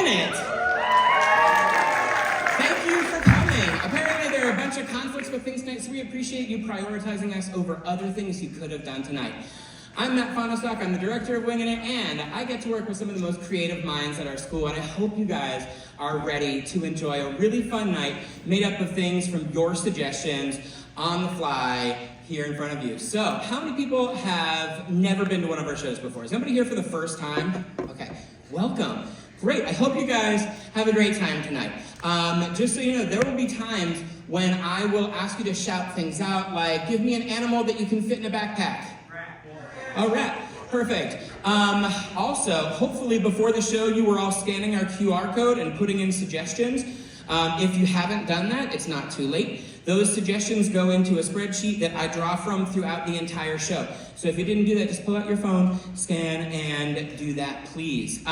Winging It. Thank you for coming. Apparently there are a bunch of conflicts with things tonight, so we appreciate you prioritizing us over other things you could have done tonight. I'm Matt Fonestock, I'm the director of Winging It, and I get to work with some of the most creative minds at our school, and I hope you guys are ready to enjoy a really fun night made up of things from your suggestions on the fly here in front of you. So, how many people have never been to one of our shows before? Is anybody here for the first time? Okay, welcome. Great, I hope you guys have a great time tonight. Just so you know, there will be times when I will ask you to shout things out, like, give me an animal that you can fit in a backpack. A rat. Perfect. Also, hopefully before the show, you were all scanning our QR code and putting in suggestions. If you haven't done that, it's not too late. Those suggestions go into a spreadsheet that I draw from throughout the entire show. So if you didn't do that, just pull out your phone, scan, and do that, please.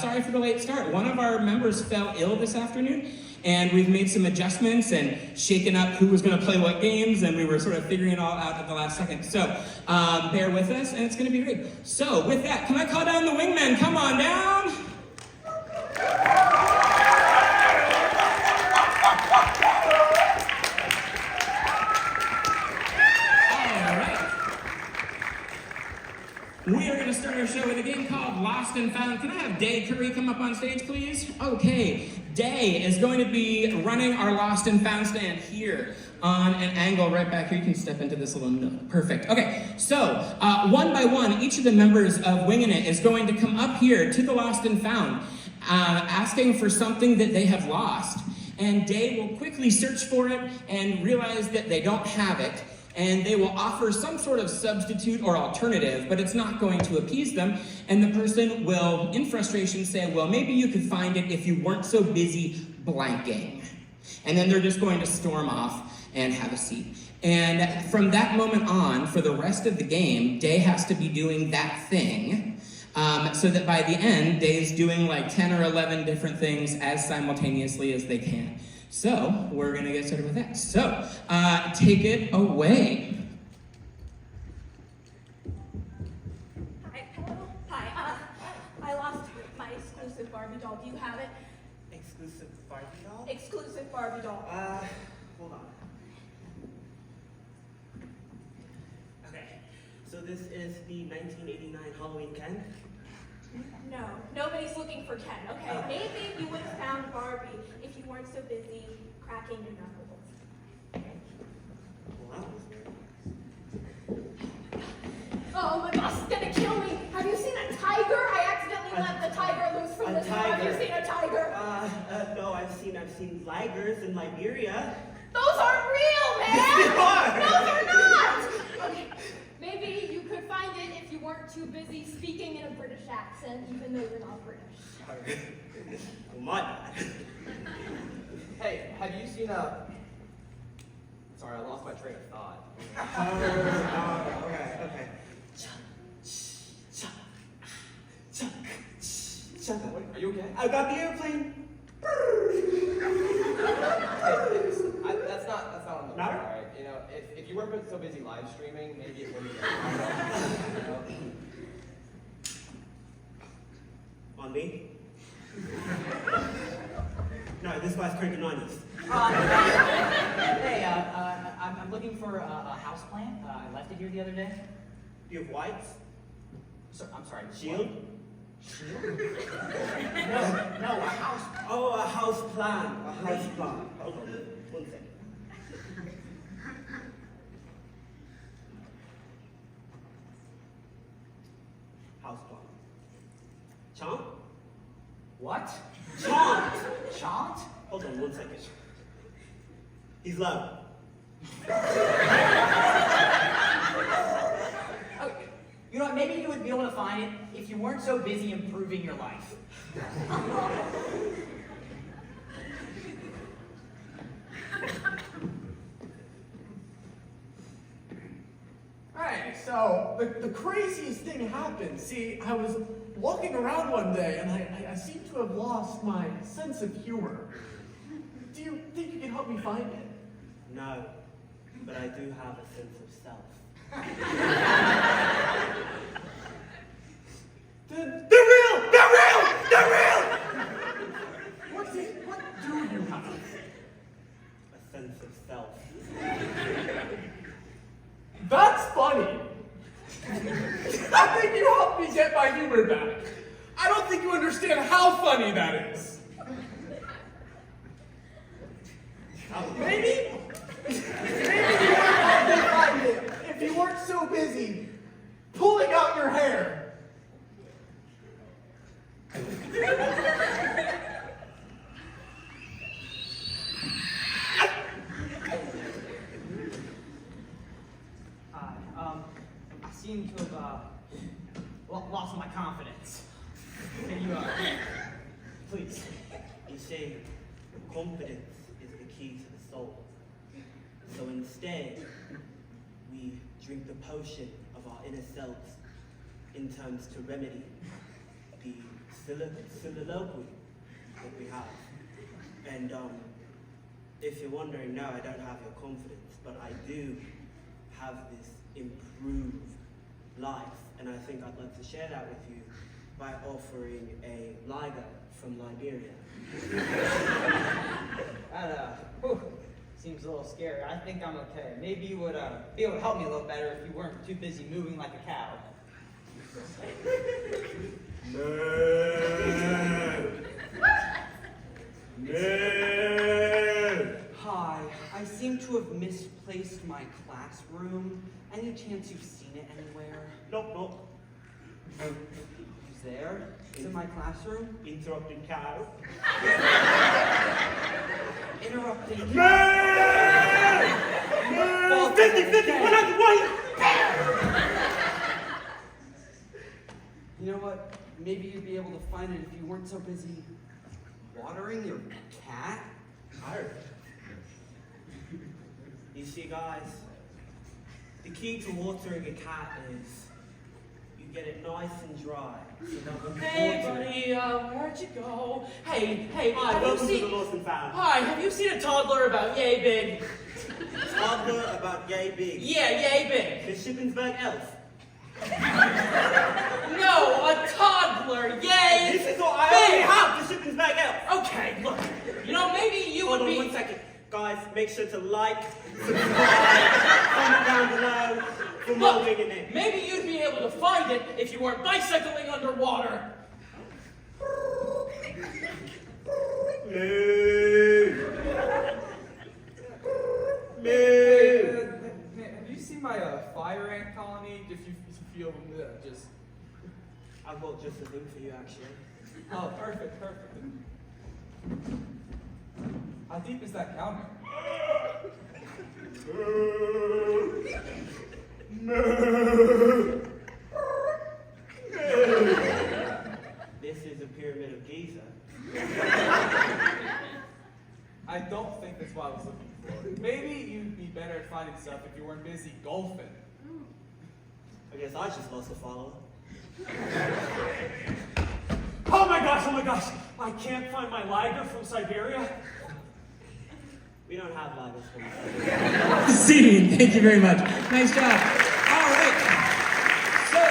Sorry for the late start. One of our members fell ill this afternoon, and we've made some adjustments and shaken up who was going to play what games, and we were sort of figuring it all out at the last second. So bear with us, and it's going to be great. So with that, can I call down the wingmen? Come on down. All right. We are going to start our show with a game called Lost and Found. Can I have Day Curry come up on stage, please? Okay. Day is going to be running our Lost and Found stand here on an angle right back here. You can step into this little nook. Perfect. Okay, so one by one, each of the members of Winging It is going to come up here to the Lost and Found, asking for something that they have lost. And Day will quickly search for it and realize that they don't have it. And they will offer some sort of substitute or alternative, but it's not going to appease them. And the person will, in frustration, say, well, maybe you could find it if you weren't so busy blanking. And then they're just going to storm off and have a seat. And from that moment on, for the rest of the game, Day has to be doing that thing, so that by the end, Day's doing like 10 or 11 different things as simultaneously as they can. So, we're going to get started with that. So, take it away. Hi. I lost my exclusive Barbie doll. Do you have it? Exclusive Barbie doll? Exclusive Barbie doll. Hold on. Okay, so this is the 1989 Halloween Ken? No, nobody's looking for Ken, okay? Maybe you would have found Barbie if you weren't so busy cracking your knuckles. Well, that was weird. Oh my gosh, it's gonna kill me! Have you seen a tiger? I accidentally let the tiger loose from this one. Have you seen a tiger? No, I've seen ligers in Liberia. Those aren't real, man! Yes, they are! No, they're not! Okay, maybe you could find it if you weren't too busy speaking in a British accent, even though you're not British. Sorry. Oh my bad. Hey, have you seen a... Sorry, I lost my train of thought. Okay. Wait, are you okay? I got the airplane. That's not on the Matter? all right? You know, if you weren't so busy live streaming, maybe it wouldn't. On me? No, this guy's cranking on us. Hey, I'm looking for a house plant. I left it here the other day. Do you have whites? I'm sorry. Shield? Shield? No, a house. Oh, a house plan. A house plan. Hold on, 1 second. House plan. Chant? What? Chant! Chant? Hold on 1 second. He's low. Oh, you know what? Maybe you would be able to find it if you weren't so busy improving your life. Hey, so the craziest thing happened. See, I was walking around one day and I seem to have lost my sense of humor. Do you think you can help me find it? No, but I do have a sense of self. They're real! They're humor back. I don't think you understand how funny that is. Maybe you would find it if you weren't so busy pulling out your hair. I seem to have lost my confidence. Can you, please? You see, confidence is the key to the soul. So instead, we drink the potion of our inner selves in terms to remedy the soliloquy that we have. And if you're wondering, no, I don't have your confidence, but I do have this improved life, and I think I'd like to share that with you by offering a lager from Liberia. That, seems a little scary. I think I'm okay. Maybe you would be able to help me a little better if you weren't too busy moving like a cow. Hi, I seem to have misplaced my classroom. Any chance you've seen it anywhere? Nope. Who's there? Is it my classroom? Interrupting cow. Interrupting. 50, 100, You know what? Maybe you'd be able to find it if you weren't so busy watering your cat. You see, guys, the key to watering a cat is you get it nice and dry. So that when you Hey, water it- buddy, where'd you go? Hey, Hi, have you welcome to the seen? Lost and Found. Hi, have you seen a toddler about yay big? Toddler about yay big. Yeah, yay big. The Shippensburg elf. No, a toddler, yay This is what I only big. have, the Shippensburg elf. Okay, look, maybe you Hold would on be. 1 second. Guys, make sure to like, subscribe, comment down below for more Look, digging in. maybe you'd be able to find it if you weren't bicycling underwater. Have you seen my fire ant colony? If you feel just. I've got just a thing for you, actually. Oh, perfect. How deep is that counter? This is a pyramid of Giza. I don't think that's what I was looking for. Maybe you'd be better at finding stuff if you weren't busy golfing. I guess I just lost a follower. Oh my gosh, I can't find my lager from Siberia. We don't have lagers for that. Scene. Thank you very much. Nice job. All right. So,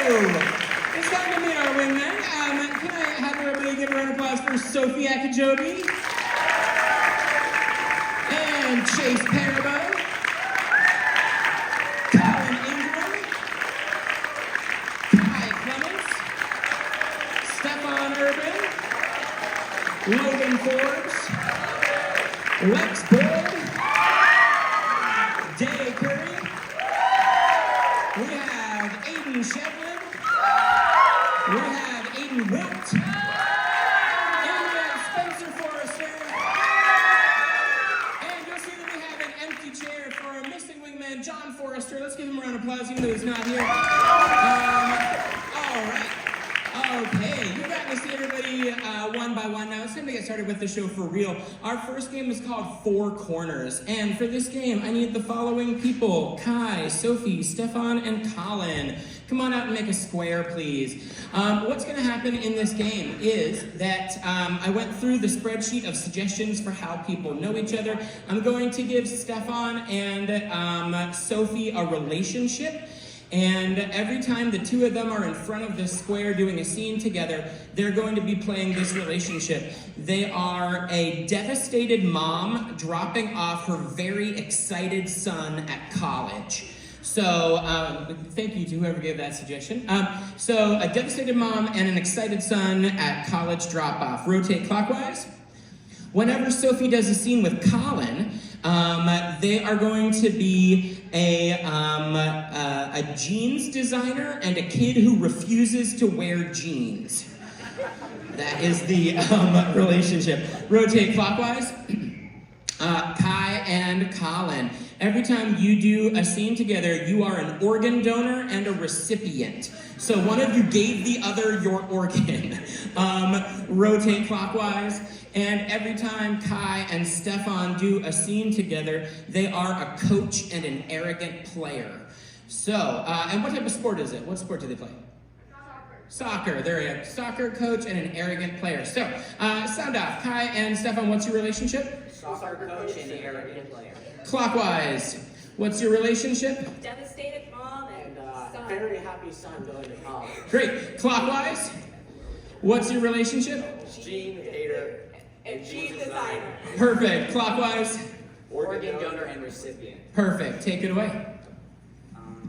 it's time to meet our wingmen. Can I have everybody give a round of applause for Sophie Akajobi and Chase Parabo, Colin Ingram, Kai Clements, Stefan Urban, Logan Forbes, Lex Boyd, Day Curry, we have Aiden Shevlin, we have Aiden Wilt, and we have Spencer Forrester, and you'll see that we have an empty chair for our missing wingman, John Forrester. Let's give him a round of applause, even though he's not here. All right. Okay, you've gotten to see everybody one by one now. It's time to get started with the show for real. Our first game is called Four Corners, and for this game, I need the following people: Kai, Sophie, Stefan, and Colin. Come on out and make a square, please. What's going to happen in this game is that I went through the spreadsheet of suggestions for how people know each other. I'm going to give Stefan and Sophie a relationship. And every time the two of them are in front of this square doing a scene together, they're going to be playing this relationship. They are a devastated mom dropping off her very excited son at college. So, thank you to whoever gave that suggestion. So, a devastated mom and an excited son at college drop-off. Rotate clockwise. Whenever Sophie does a scene with Colin, they are going to be a jeans designer and a kid who refuses to wear jeans. That is the relationship. Rotate clockwise. Kai and Colin. Every time you do a scene together, you are an organ donor and a recipient. So one of you gave the other your organ. Rotate clockwise. And every time Kai and Stefan do a scene together, they are a coach and an arrogant player. So, and what type of sport is it? What sport do they play? Soccer. There we go. Soccer coach and an arrogant player. So, sound off. Kai and Stefan, what's your relationship? Soccer coach and arrogant player. Clockwise. What's your relationship? Devastated mom and son. Very happy son going to college. Great. Clockwise. What's your relationship? Gene hater. And jeans designer. Perfect. Clockwise. Organ donor and recipient. Perfect. Take it away.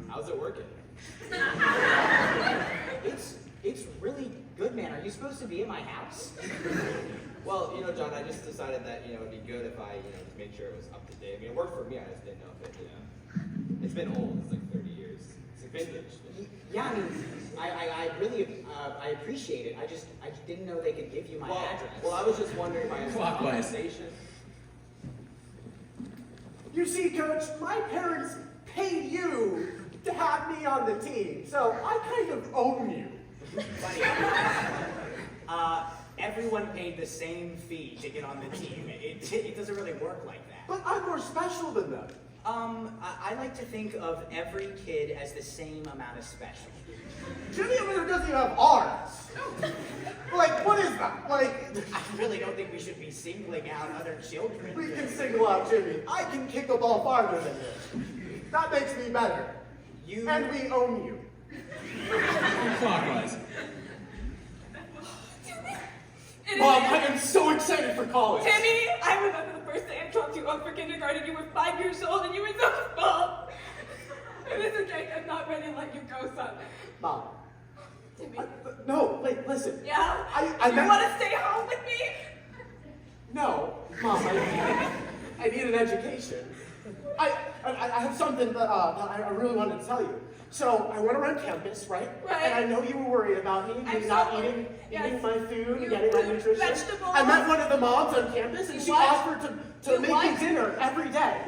How's it working? It's really good, man. Are you supposed to be in my house? Well, John, I just decided that, it'd be good if I, to make sure it was up to date. I mean, it worked for me, I just didn't know if it, it's been old. It's like 30 years. It's like vintage. Yeah, I mean, I really, I appreciate it. I just didn't know they could give you my address. Well, I was just wondering if I had Clockwise. station. You see, Coach, my parents paid you to have me on the team, so I kind of own you. Everyone paid the same fee to get on the team. It doesn't really work like that. But I'm more special than them. I like to think of every kid as the same amount of special. Jimmy over there doesn't even have arms. Like, what is that? Like, I really don't think we should be singling out other children. we can single out Jimmy. I can kick a ball farther than this. That makes me better. And we own you. Clockwise. Mom, I am so excited for college. Timmy, I remember the first day I dropped you off for kindergarten. You were 5 years old and you were so small. It is okay. I'm not ready to let you go, son. Mom. Timmy. No, wait, listen. Yeah? I you meant- want to stay home with me? No, Mom, I need an education. I have something that I really wanted to tell you. So I went around campus, right? Right. And I know you were worried about me, I'm not so- eating yes. my food You and getting my fruit, nutrition. vegetables. I met one of the moms on campus, and You she what? offered to You make me what? dinner every day.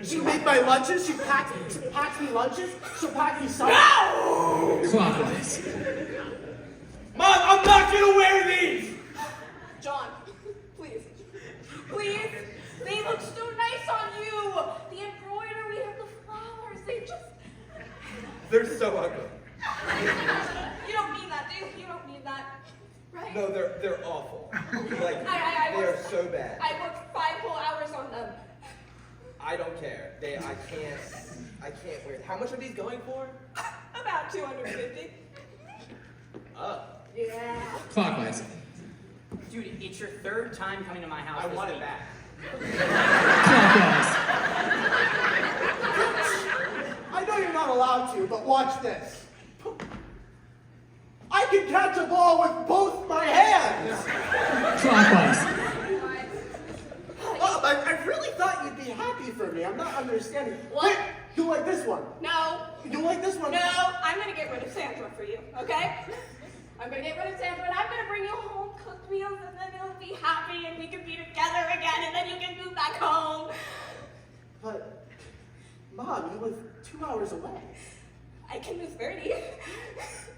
She made my lunches. She packs me lunches. She'll pack me something. Clockwise. Mom, I'm not gonna wear these! John, please. Please. They look so nice on you. The embroidery and the flowers. They just... They're so ugly. You don't mean that, do you? You don't mean that. Right? No, they're awful. Like, I they're worked- so bad. I worked 5 whole hours on them. I don't care. I can't wear. How much are these going for? About 250. Oh. Yeah. Clockwise. Dude, it's your third time coming to my house. I this want it week. back. Clockwise. I know you're not allowed to, but watch this. I can catch a ball with both my hands. Clockwise. I really thought you'd be happy for me. I'm not understanding. What? Wait, you like this one? No. You like this one? No, I'm gonna get rid of Sandra for you, okay? I'm gonna get rid of Sandra and I'm gonna bring you home cooked meals and then you'll be happy and we can be together again and then you can move back home. But, Mom, you live 2 hours away. I can move 30.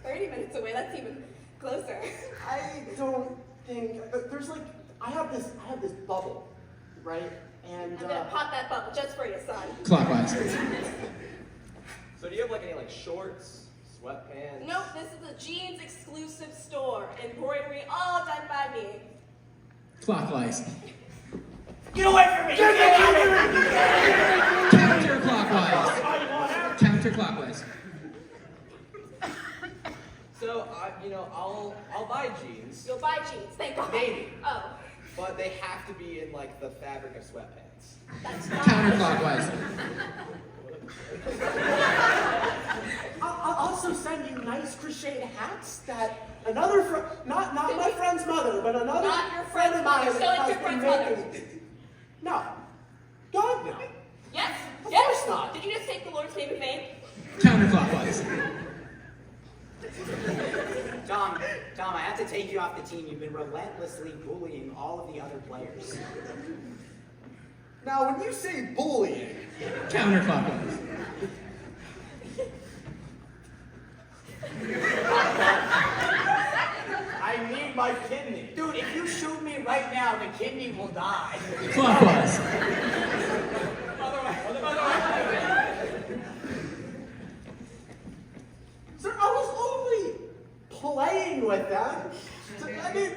30 minutes away, that's even closer. I don't think there's like I have this bubble, right? And I'm gonna pop that bubble just for you, son. Clockwise. So do you have like any shorts, sweatpants? Nope, this is a jeans exclusive store. Embroidery all done by me. Clockwise. Get away from me! Counterclockwise. Counterclockwise. So I'll buy jeans, You'll buy jeans, thank God. Maybe. Oh, but they have to be in like the fabric of sweatpants. that's not. Counterclockwise. I'll also send you nice crocheted hats that another friend, not my friend's mother, but another Not your friend of mine friend's mother. So it's has your been friend's mother. making. No. God, no. Yes? Of Yes? course not. Did you just take the Lord's name in vain? Counterclockwise. Tom, I have to take you off the team. You've been relentlessly bullying all of the other players. Now, when you say bullying, Counterclockwise. I need my kidney. Dude, if you shoot me right now, the kidney will die. Clockwise. sir, I was only playing with them. I mean,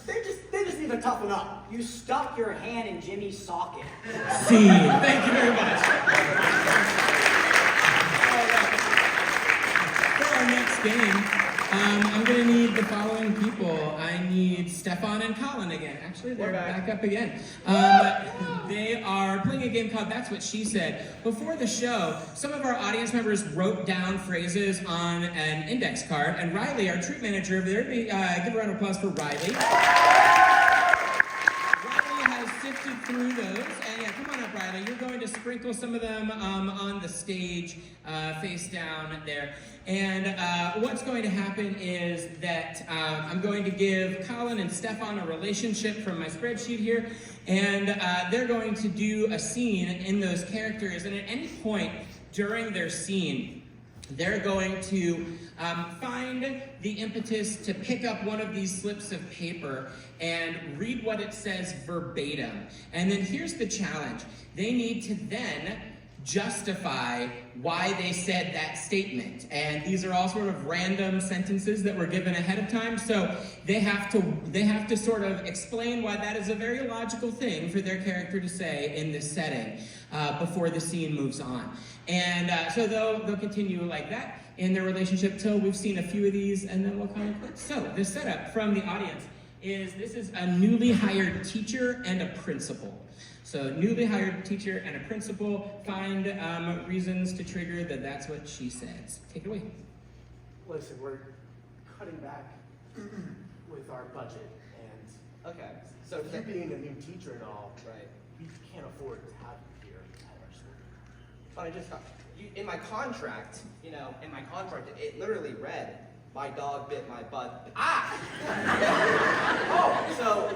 they just need to toughen up. You stuck your hand in Jimmy's socket. C. Thank you very much. For our next game, I'm going to need the following people. I need Stefan and Colin again. Actually, they're back up again. They are playing a game called That's What She Said. Before the show, some of our audience members wrote down phrases on an index card, and Riley, our troop manager over there, give a round of applause for Riley. Riley has sifted through those, and yeah, come on up, Riley. You're going to sprinkle some of them on the stage, face down there. And what's going to happen is that I'm going to give Colin and Stefan a relationship from my spreadsheet here, and they're going to do a scene in those characters, and at any point during their scene, they're going to find the impetus to pick up one of these slips of paper and read what it says verbatim. And then here's the challenge. They need to then justify why they said that statement. And these are all sort of random sentences that were given ahead of time, so they have to sort of explain why that is a very logical thing for their character to say in this setting before the scene moves on. And so they'll continue like that in their relationship till we've seen a few of these, and then we'll kind of quit. So the setup from the audience is this is a newly hired teacher and a principal. So newly hired teacher and a principal find reasons to trigger the That's What She Says. Take it away. Listen, we're cutting back with our budget, and Okay. So you being a new teacher and all, right. we can't afford to have you here at our school. But I just in my contract, it literally read, "My dog bit my butt." Ah! Oh, so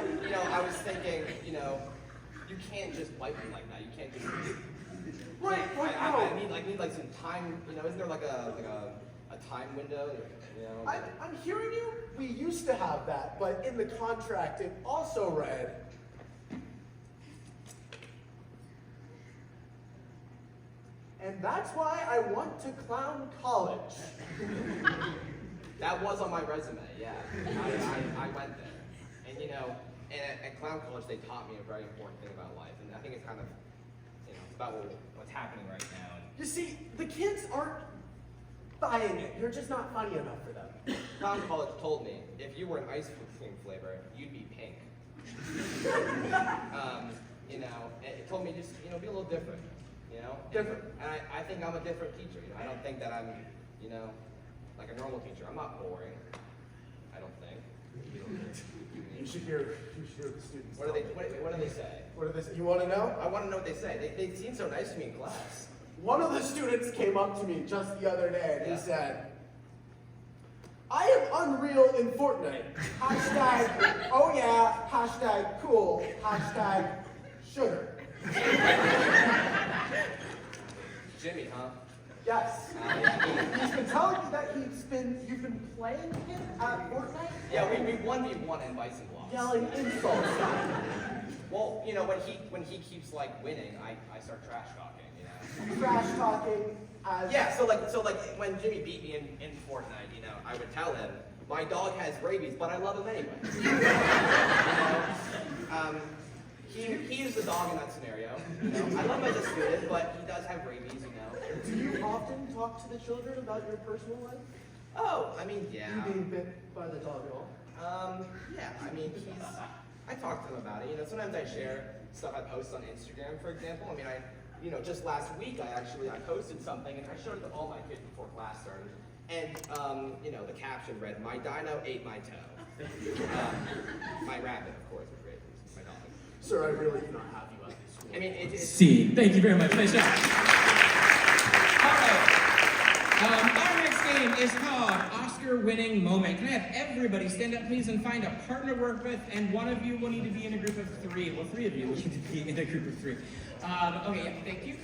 I was thinking, you can't just bite me like that. You can't just. Right, I need like some time. Isn't there like a time window? I'm hearing you. We used to have that, but in the contract it also read, and that's why I want to clown college. That was on my resume. Yeah, I went there, and and at clown college they taught me a very important thing about life, and I think it's kind of, it's about what's happening right now. You see, the kids aren't buying it. You're just not funny enough for them. Clown college told me if you were an ice cream flavor, you'd be pink. It told me just be a little different. Different. And I think I'm a different teacher. I don't think that I'm like a normal teacher. I'm not boring. I don't think. You should hear the students. What do they say? What do they say? You want to know? I want to know what they say. They seem so nice to me in class. One of the students came up to me just the other day and he said, "I am unreal in Fortnite. Hashtag, oh yeah, hashtag cool, hashtag sugar." Jimmy, huh? Yes. He's been telling me that you've been playing him at Fortnite? Yeah, we 1v1 in Bison Blocks. Yelling insults. Well, when he keeps like winning, I start trash talking, Trash talking as... Yeah, so like when Jimmy beat me in Fortnite, I would tell him, "My dog has rabies, but I love him anyway." He is the dog in that scenario. I love him as a student, but he does have rabies, Do you often talk to the children about your personal life? Oh, I mean, yeah. You being bit by the dog at all? Yeah, I mean, I talk to them about it. Sometimes I share stuff I post on Instagram, for example. I mean, just last week I posted something and I showed it to all my kids before class started. And, the caption read, "My dino ate my toe." My rabbit, of course, was raised, my dog. Sir, I really do not have you at this school. I mean, it's... C. Thank you very much. Nice job. All right. Our next game is called Oscar-Winning Moment. Can I have everybody stand up, please, and find a partner to work with, and one of you will need to be in a group of three. Well, three of you will need to be in a group of three. Okay, yeah, thank you.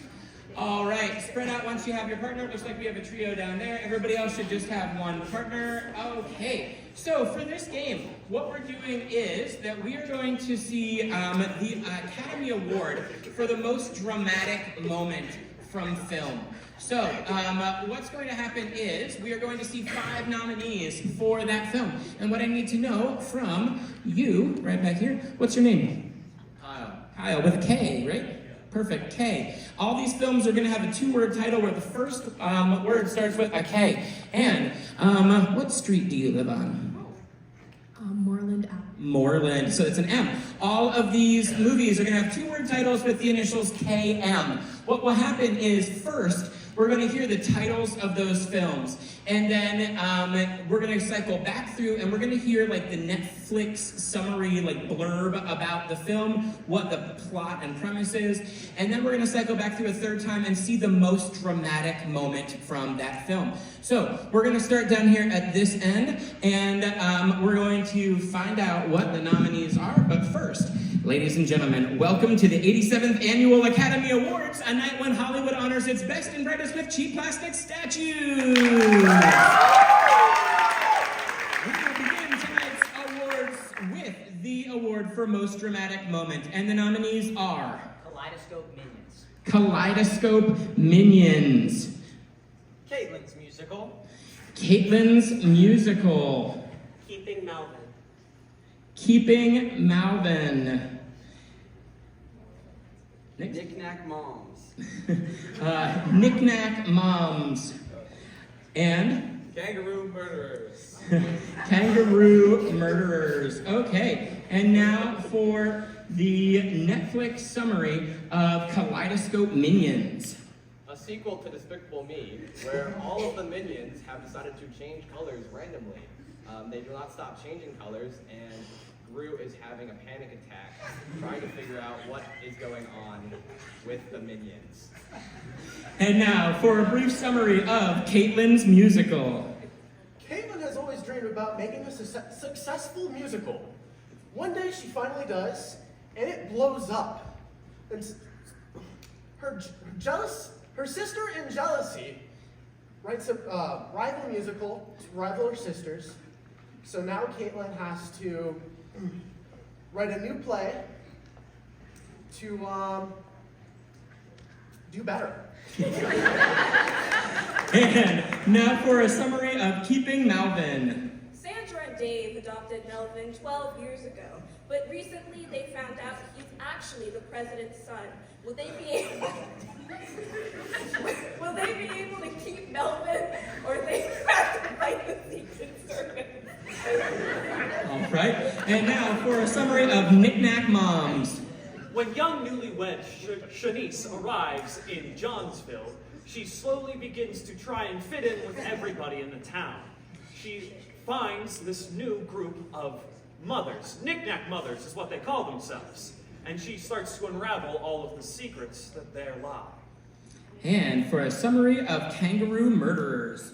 All right, spread out once you have your partner. Looks like we have a trio down there. Everybody else should just have one partner. Okay, so for this game, what we're doing is that we are going to see the Academy Award for the most dramatic moment from film. So, what's going to happen is we are going to see 5 nominees for that film. And what I need to know from you, right back here, what's your name? Kyle. Kyle, with a K, right? Perfect, K. All these films are going to have a 2-word title where the first word starts with a K. And what street do you live on? Moreland Ave. Moreland, so it's an M. All of these movies are going to have 2-word titles with the initials KM. What will happen is first, we're going to hear the titles of those films, and then we're going to cycle back through and we're going to hear like the Netflix summary, like blurb about the film, what the plot and premise is, and then we're going to cycle back through a third time and see the most dramatic moment from that film. So we're going to start down here at this end, and we're going to find out what the nominees are, but first, ladies and gentlemen, welcome to the 87th Annual Academy Awards, a night when Hollywood honors its best and brightest with cheap plastic statues. We will begin tonight's awards with the award for most dramatic moment, and the nominees are Kaleidoscope Minions. Kaleidoscope Minions, Caitlin's musical. Caitlin's musical, Keeping Melvin. Keeping Malvin, Next. Knick-knack moms. Knick-knack Moms, and Kangaroo murderers. Kangaroo Murderers. Okay, and now for the Netflix summary of Kaleidoscope Minions. A sequel to Despicable Me, where all of the minions have decided to change colors randomly. They do not stop changing colors, and Gru is having a panic attack, trying to figure out what is going on with the minions. And now for a brief summary of Caitlin's musical. Caitlin has always dreamed about making a successful musical. One day she finally does, and it blows up. And her sister in jealousy writes a rival musical to rival her sisters. So now Caitlin has to write a new play to do better. And now for a summary of Keeping Malvin. Sandra and Dave adopted Melvin 12 years ago, but recently they found out he's actually the president's son. Will they be able to keep Melvin, or they have to fight the Secret Service? All right, and now for a summary of Knick-Knack Moms. When young newlywed Shanice arrives in Johnsville, she slowly begins to try and fit in with everybody in the town. She finds this new group of mothers. Knick-Knack mothers is what they call themselves. And she starts to unravel all of the secrets that there lie. And for a summary of Kangaroo Murderers.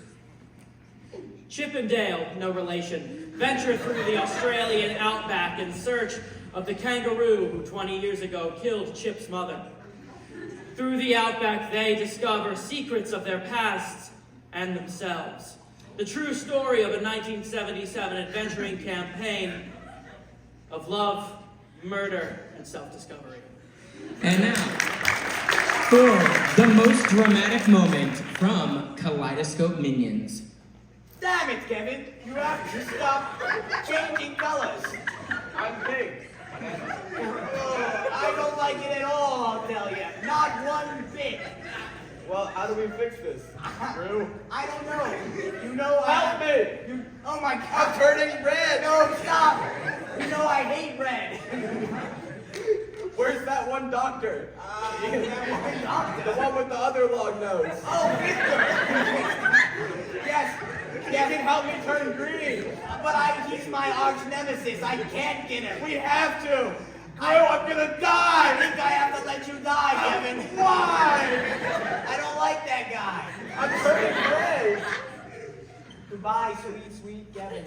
Chip and Dale, no relation, venture through the Australian outback in search of the kangaroo who 20 years ago killed Chip's mother. Through the outback, they discover secrets of their pasts and themselves. The true story of a 1977 adventuring campaign of love, murder, and self-discovery. And now for the most dramatic moment from Kaleidoscope Minions. Damn it, Kevin! You have to stop changing colors. I'm pink. Oh, I don't like it at all, I'll tell you. Not one bit. Well, how do we fix this, Gru? I don't know. You know Help me! Oh my God! I'm turning red! No, stop! You know I hate red. Where's that one one doctor. That one doctor. The one with the other long nose. Oh, Victor! Yes, he can help me turn green. But he's my arch nemesis. I can't get him. We have to. I'm gonna I die. think I have to let you die, Kevin. Why? I don't like that guy. I'm turning gray. Goodbye, sweet, sweet Kevin.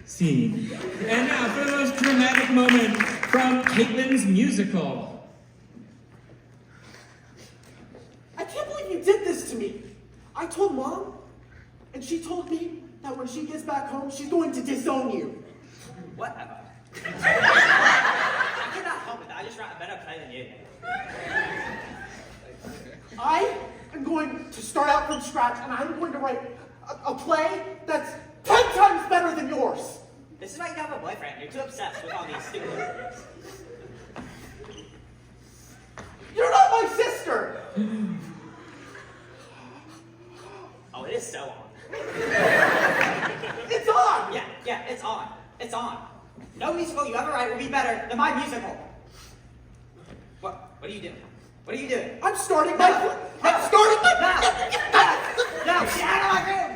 Scene. And now for the most dramatic moment from Caitlin's musical. I can't believe you did this to me. I told Mom, and she told me that when she gets back home, she's going to disown you. Whatever. I cannot help it. I just write a better play than you. I am going to start out from scratch, and I'm going to write a play that's 10 times better than yours. This is why you have a boyfriend. You're too obsessed with all these stupid words. You're not my sister. Oh, it is so on. It's on. Yeah, it's on. It's on. No musical you ever write will be better than my musical. What are you doing? What are you doing? I'm starting my. No, get out of my room!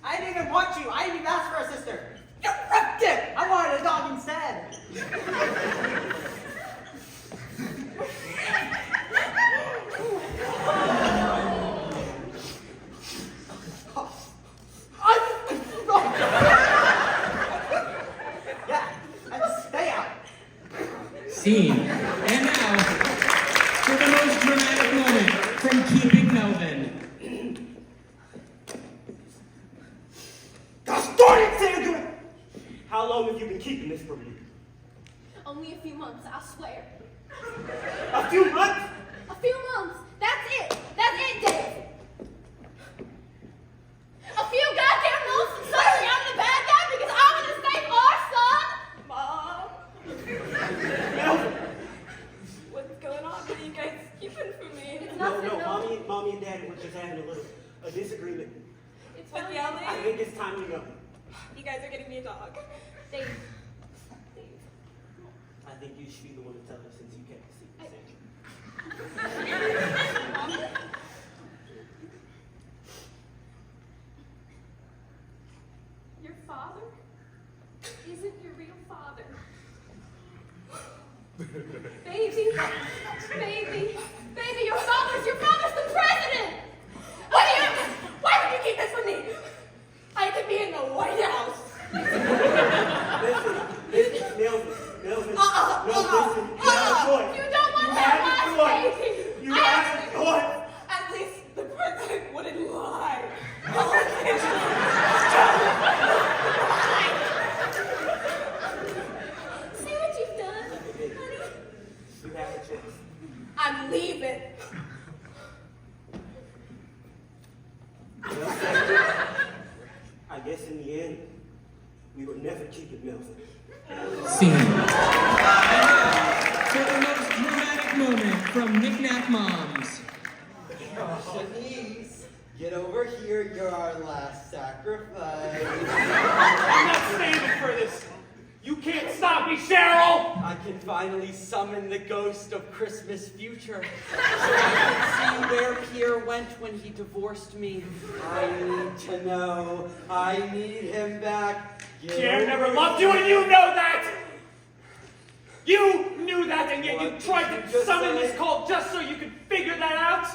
I didn't even want you. I didn't even ask for a sister. You ripped it! I wanted a dog instead. Yeah, let's stay out. Scene. And now for the most dramatic moment from Keeping Melvin. Gosh darn it, Sandra! How long have you been keeping this from me? Only a few months, I swear. A few months? A few months. That's it. That's it, Dave. A few goddamn months and suddenly I'm the bad guy because I want to save our son? Mom. Melvin! What's going on? What are you guys keeping from me? It's No, nothing, mommy and daddy were just having a disagreement. It's with yelling. I think it's time to go. You guys are getting me a dog. Dave. Dave. I think you should be the one to tell her since you kept the secret, Sandra. Your father isn't your real father. Baby, your father's the president! Why would you keep this from me? I could be in the White House. Listen, Melvin. You You don't want that last baby. You have a choice. At least the president wouldn't lie. See what you've done, honey? You have a choice. I'm leaving. I guess in the end, we would never keep it, Melvin. Scene. And now for the most dramatic moment from Knick-Knack Moms. Shanice, get over here. You're our last sacrifice. I'm not standing for this. You can't stop me, Cheryl. I can finally summon the ghost of Christmas future. So I can see where Pierre went when he divorced me. I need to know. I need him back. Get Pierre never over loved you, and you know that. You knew that, and yet What you did tried you to just summon say? this cult just so you could figure that out.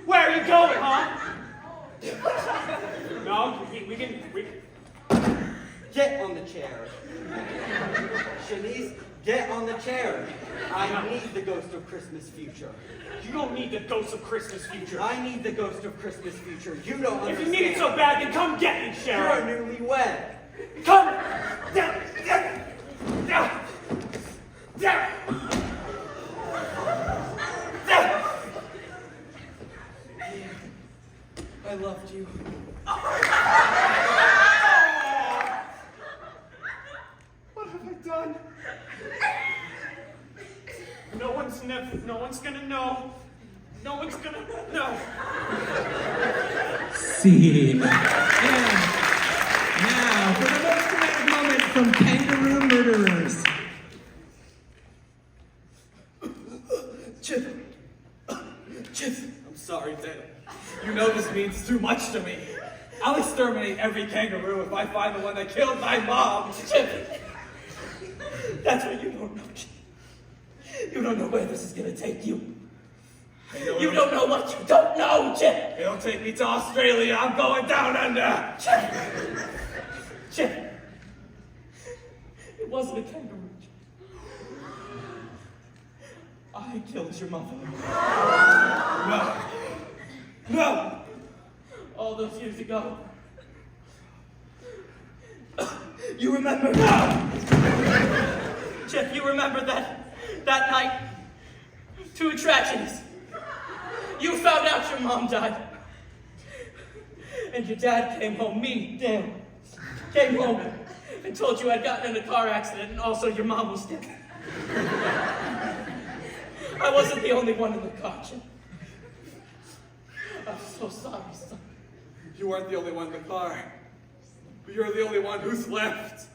Where are you going, huh? No, we can. Get on the chair. Shanice, get on the chair. I need the ghost of Christmas future. You don't need the ghost of Christmas future. I need the ghost of Christmas future. You don't understand. If you need it so bad, then come get me, You're Cheryl. newlywed. Come! Down! Down! Down! Down! Down! I loved you. What have I done? No one's gonna know. No one's gonna know. Scene. And now for the most dramatic moment from Kangaroo Murderers. too much to me. I'll exterminate every kangaroo if I find the one that killed my mom. Chip, that's what you don't know, Chip. You don't know where this is gonna take you. You don't know what you don't know, Chip. It'll take me to Australia. I'm going down under. Chip. It wasn't a kangaroo. I killed your mother. No. No. All those years ago. You remember? No. Chip, you remember that night? 2 tragedies. You found out your mom died. And your dad came home, Dale, came home and told you I'd gotten in a car accident and also your mom was dead. I wasn't the only one in the car, Chip. I'm so sorry, son. You weren't the only one in the car. But you're the only one who's left.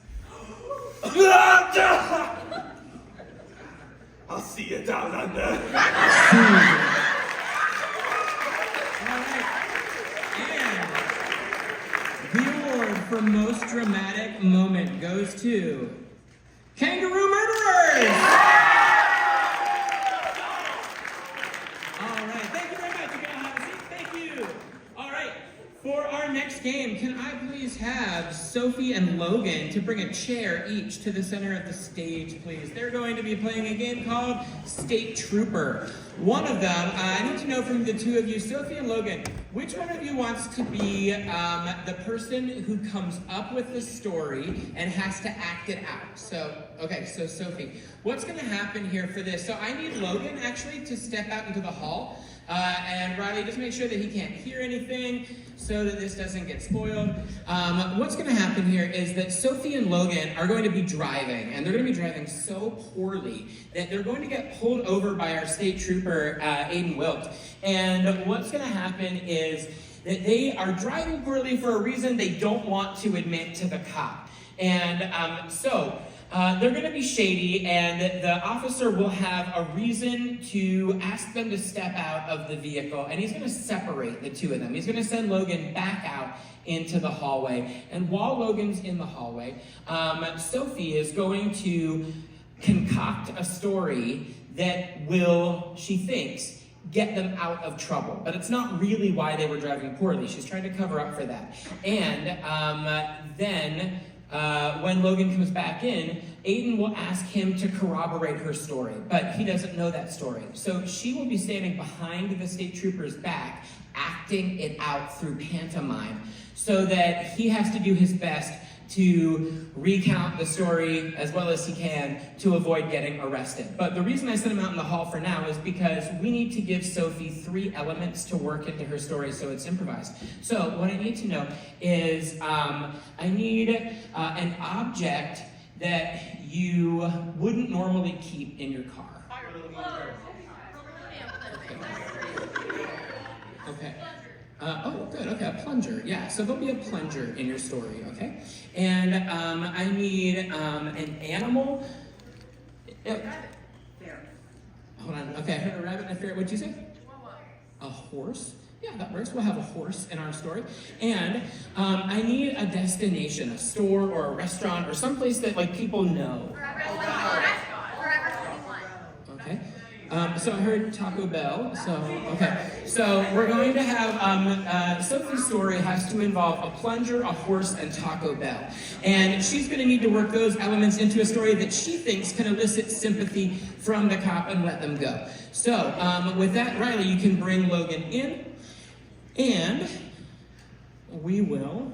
I'll see you down under. The award for most dramatic moment goes to Kangaroo Murderers! All right, thank you very much. You can all have a seat. Thank you. All right, for our next game, can I please have Sophie and Logan to bring a chair each to the center of the stage, please? They're going to be playing a game called State Trooper. One of them, I need to know from the two of you, Sophie and Logan, which one of you wants to be the person who comes up with the story and has to act it out? So, okay, so Sophie, what's going to happen here for this? So I need Logan actually to step out into the hall. And Riley, just make sure that he can't hear anything so that this doesn't get spoiled. What's going to happen here is that Sophie and Logan are going to be driving, and they're going to be driving so poorly that they're going to get pulled over by our state trooper, Aiden Wilt. And what's going to happen is that they are driving poorly for a reason they don't want to admit to the cop. And they're going to be shady, and the officer will have a reason to ask them to step out of the vehicle, and he's going to separate the two of them. He's going to send Logan back out into the hallway, and while Logan's in the hallway, Sophie is going to concoct a story that will, she thinks, get them out of trouble. But it's not really why they were driving poorly. She's trying to cover up for that. And then when Logan comes back in, Aiden will ask him to corroborate her story, but he doesn't know that story. So she will be standing behind the state trooper's back, acting it out through pantomime, so that he has to do his best to recount the story as well as he can to avoid getting arrested. But the reason I sent him out in the hall for now is because we need to give Sophie 3 elements to work into her story so it's improvised. So what I need to know is I need an object that you wouldn't normally keep in your car. Okay. Oh, good. Okay, a plunger. Yeah, so there'll be a plunger in your story, okay? And I need an animal. Hold on. Okay, I heard a rabbit and a ferret. What'd you say? A horse? Yeah, that works. We'll have a horse in our story. And I need a destination, a store or a restaurant or someplace that like people know. Okay. So I heard Taco Bell, so we're going to have, Sophie's story has to involve a plunger, a horse, and Taco Bell. And she's going to need to work those elements into a story that she thinks can elicit sympathy from the cop and let them go. So, with that, Riley, you can bring Logan in, and we will,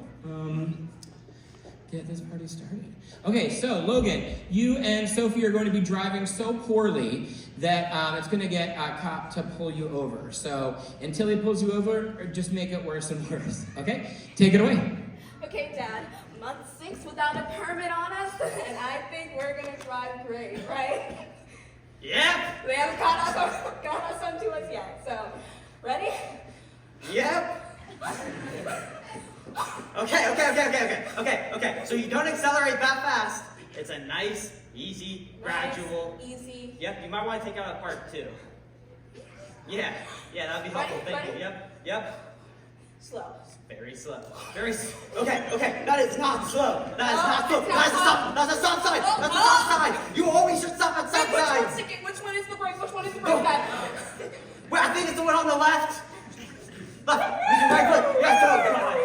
get this party started. Okay, so Logan, you and Sophie are going to be driving so poorly that it's going to get a cop to pull you over. So until he pulls you over, just make it worse and worse. Okay? Take it away. Okay, Dad. Month 6 without a permit on us, and I think we're gonna drive great, right? Yep. They haven't got us onto us yet. So, ready? Yep. Okay. So you don't accelerate that fast. It's a nice, easy, gradual. Easy. Yep, you might want to take out a part 2. Yeah, that'd be helpful. Thank you. Yep. Slow. Very slow. Okay, that is not slow. That is not slow. it's not slow. That's a stop sign. That's a stop sign. You always should stop at stop Wait, signs. which one is the brake? Which one is the brake pad? Wait, I think it's the one on the left. Left. Use your right foot. Yes, oh God.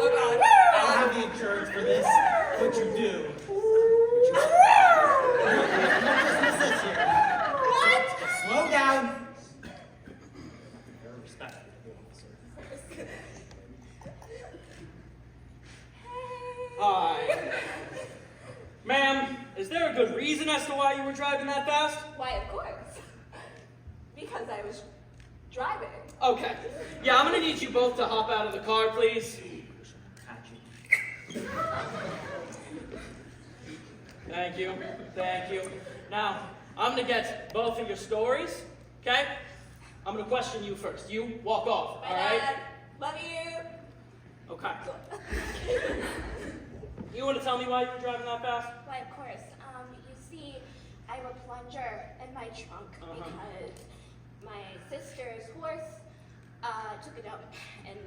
Oh God. I don't have the insurance for this. What you do? Dismiss this here. What? Slow down. Very respectful, officer. Hi. Ma'am, is there a good reason as to why you were driving that fast? Why, of course. Because I was driving. Okay. Yeah, I'm gonna need you both to hop out of the car, please. Thank you. Thank you. Now, I'm gonna get both of your stories, okay? I'm gonna question you first. You walk off, My all right? dad, love you. Okay. You wanna tell me why you were driving that fast? Why, of course. You see, I have a plunger in my trunk because my sister's horse took a dump and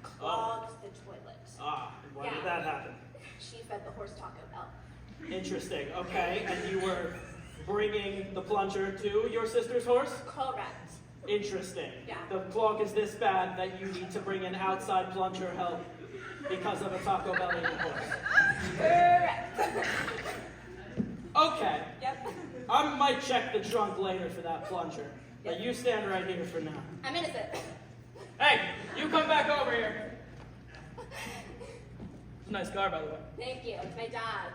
clogged the toilet. Ah, why did Yeah. that happen? She fed the horse Taco Bell. Interesting. Okay, and you were bringing the plunger to your sister's horse? Correct. Interesting. Yeah. The clog is this bad that you need to bring in outside plunger help because of a Taco Bell eating horse. Correct. Okay. Yep. I might check the trunk later for that plunger. But you stand right here for now. I'm innocent. Hey, you come back over here. It's a nice car, by the way. Thank you. It's my dad's.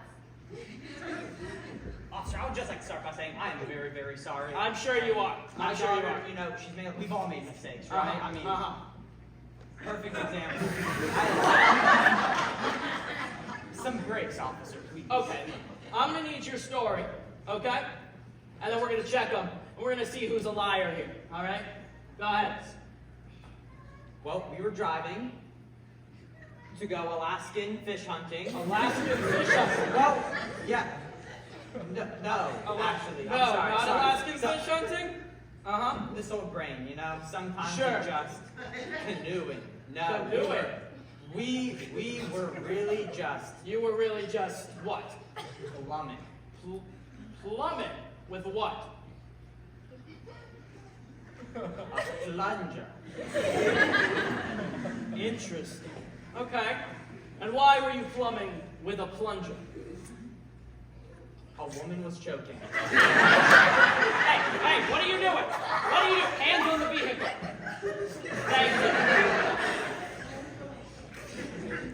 Officer, I would just like to start by saying I am very, very sorry. I'm sure you are. My I'm sure you daughter, are. you know, we've all made mistakes, right? I mean, perfect example. Some breaks, officer, please. Okay, I'm gonna need your story, okay? And then we're gonna check them. And we're gonna see who's a liar here, all right? Go ahead. Well, we were driving to go Alaskan fish hunting. Alaskan fish hunting. Well, yeah. No, actually, No, I'm sorry. not sorry. Alaskan So- fish hunting? Uh-huh. This old brain, you know, sometimes Sure. we just canoeing. No, Canoeing. we were really just You were really just what? plumbing. Plumbing with what? A plunger. Interesting. Okay. And why were you plumbing with a plunger? A woman was choking. Hey, what are you doing? What are you doing? Hands on the vehicle. Thank you.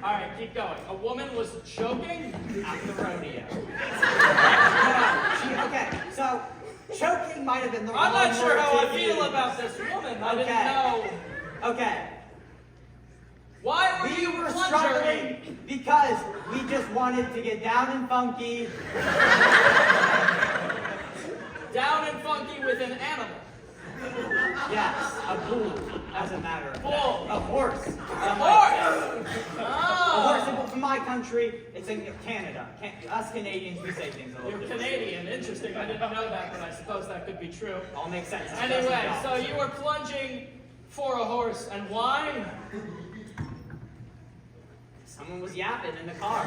All right, keep going. A woman was choking? At the rodeo. Okay, so choking might have been the I'm wrong not sure word how to I feel use. about this woman. I didn't Okay. know. Okay, Why were we you were plungering? struggling because we just wanted to get down and funky. Down and funky with an animal. Yes, a bull, as a matter of fact. Bull. A horse. A horse! A Oh! horse from my country, it's in Canada. Us Canadians, we say things a little You're different. Canadian. Interesting. I didn't know that, but I suppose that could be true. All makes sense. Anyway, so you were plunging for a horse, and why? Someone was yapping in the car.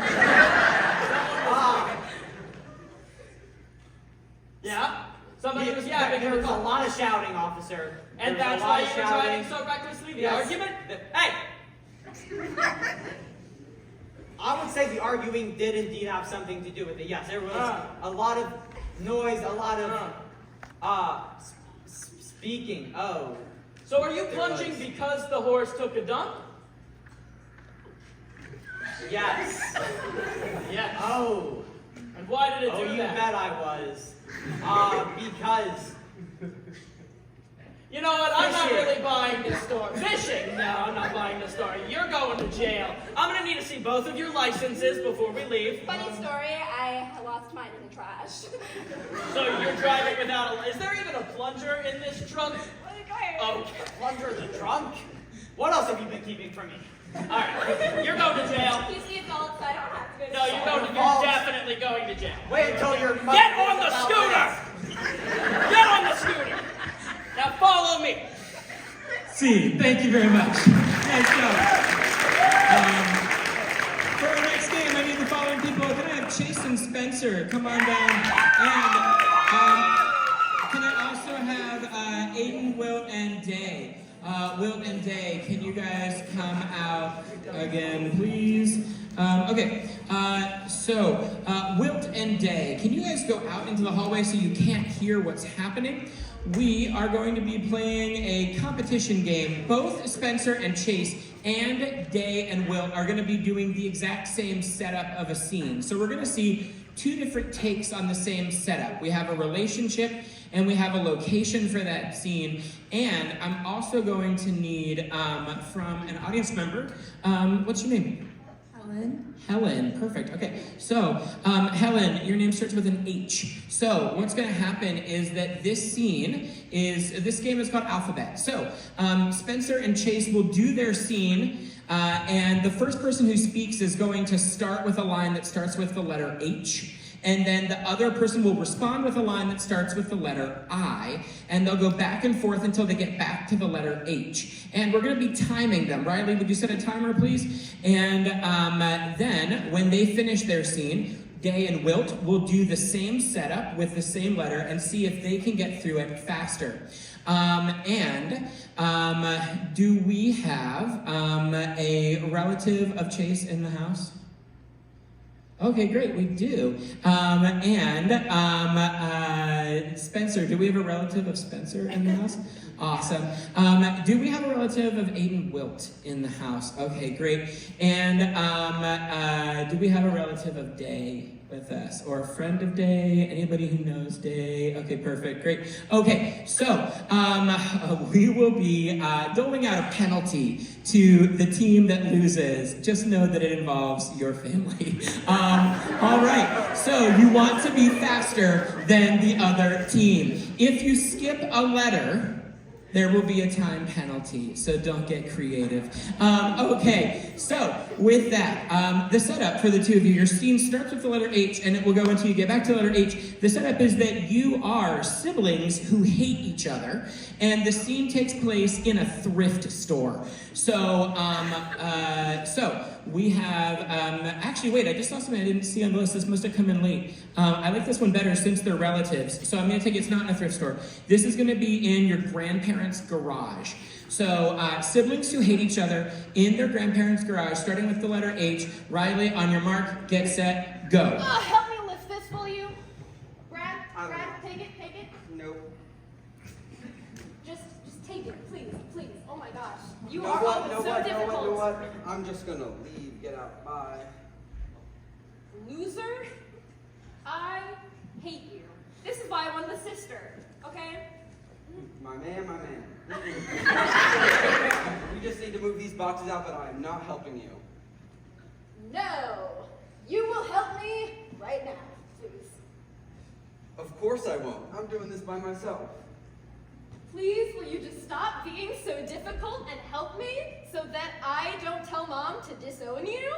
Yeah? Somebody was yapping in There the was a car. lot of shouting, officer. And There was that's a lot why of you were shouting. driving so recklessly? The Yes. argument? Hey! I would say the arguing did indeed have something to do with it. Yes, there was a lot of noise, a lot of speaking. Oh, So are you There plunging was. because the horse took a dump? yes. Yes. Oh, And why did it do you that? bet I was. Because You know what? I'm not Fishing. really buying this story. Fishing? No, I'm not buying this story. You're going to jail. I'm gonna need to see both of your licenses before we leave. Funny story, I lost mine in the trash. So you're driving without a... Is there even a plunger in this trunk? Oh, plunger in the trunk. What else have you been keeping from me? alright. You're going to jail. He's the adult, so I don't have to go to No, you're definitely going to jail. Wait until your mother Get on hears the about scooter! this. Get on the scooter! Now follow me. See, thank you very much. Nice job. For our next game, I need the following people. Can I have Chase and Spencer come on down? And can I also have Aiden, Wilt, and Day? Wilt and Day, can you guys come out again, please? So Wilt and Day, can you guys go out into the hallway so you can't hear what's happening? We are going to be playing a competition game. Both Spencer and Chase and Day and Wilt are going to be doing the exact same setup of a scene. So we're going to see two different takes on the same setup. We have a relationship and we have a location for that scene. And I'm also going to need from an audience member, what's your name? Helen, perfect. Okay, so Helen, your name starts with an H. So what's going to happen is that this game is called Alphabet. So Spencer and Chase will do their scene, and the first person who speaks is going to start with a line that starts with the letter H. And then the other person will respond with a line that starts with the letter I, and they'll go back and forth until they get back to the letter H. And we're going to be timing them. Riley, would you set a timer, please? And then, when they finish their scene, Day and Wilt will do the same setup with the same letter and see if they can get through it faster. Do we have a relative of Chase in the house? Okay, great, we do. Spencer, do we have a relative of Spencer in the house? Awesome. Do we have a relative of Aiden Wilt in the house? Okay, great. And do we have a relative of Day with us? Or a friend of Day? Anybody who knows Day? Okay, perfect, great. Okay, so we will be doling out a penalty to the team that loses. Just know that it involves your family. All right, so you want to be faster than the other team. If you skip a letter, there will be a time penalty, so don't get creative. Okay, so with that, the setup for the two of you, your scene starts with the letter H, and it will go until you get back to the letter H. The setup is that you are siblings who hate each other, and the scene takes place in a thrift store. So we have, actually, wait, I just saw something I didn't see on the list. This must have come in late. I like this one better since they're relatives. So I'm going to take it's not in a thrift store. This is going to be in your grandparents' garage. So siblings who hate each other in their grandparents' garage, starting with the letter H. Riley, on your mark, get set, go. Help me lift this, will you? Brad, take it. Nope. Just take it, please. Oh my gosh. You Know are what? always Know so what? difficult. Know what? I'm just gonna leave. Get out. Bye. Loser, I hate you. This is why I want the sister, okay? My man. We just need to move these boxes out, but I'm not helping you. No, you will help me right now, please. Of course I won't. I'm doing this by myself. Please, will you just stop being so difficult and help me so that I don't tell Mom to disown you?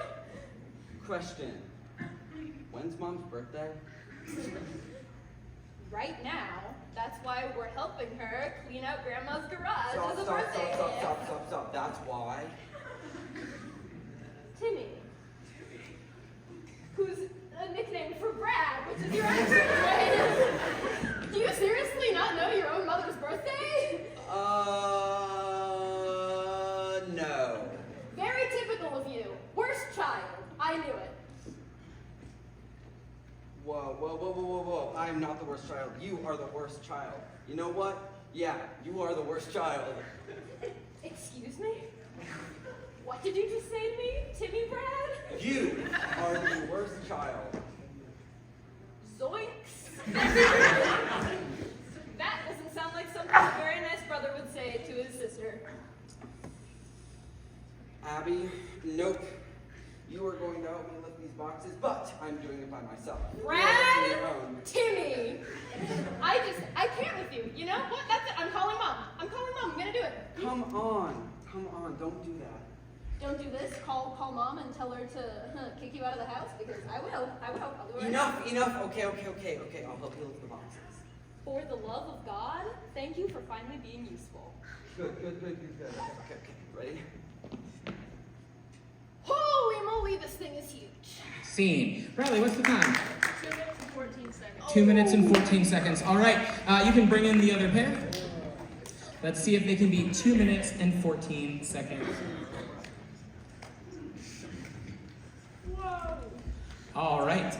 Question. When's Mom's birthday? Right now. That's why we're helping her clean out Grandma's garage as a birthday gift. Stop. That's why. Timmy, who's a nickname for Brad, which is your actual name. Do you seriously not know your own mother's birthday? No. Very typical of you. Worst child. I knew it. Whoa. I'm not the worst child. You are the worst child. You know what? Yeah, you are the worst child. Excuse me? What did you just say to me, Timmy Brad? You are the worst child. Zoinks. That doesn't sound like something a very nice brother would say to his sister. Abby, nope. You are going to help me lift these boxes, but I'm doing it by myself. Brad? You're on your own. Timmy! I can't with you. You know what? That's it. I'm calling Mom. I'm gonna do it. Come on. Don't do that. Don't do this. Call Mom and tell her to kick you out of the house, because I will. I'll do it right now. Enough. Okay. I'll help you lift the boxes. For the love of God, thank you for finally being useful. Good. Okay. Ready? Holy moly, this thing is huge. Scene. Riley, what's the time? 2 minutes and 14 seconds. 2 minutes and 14 seconds. All right, you can bring in the other pair. Let's see if they can be 2 minutes and 14 seconds. Whoa. All right,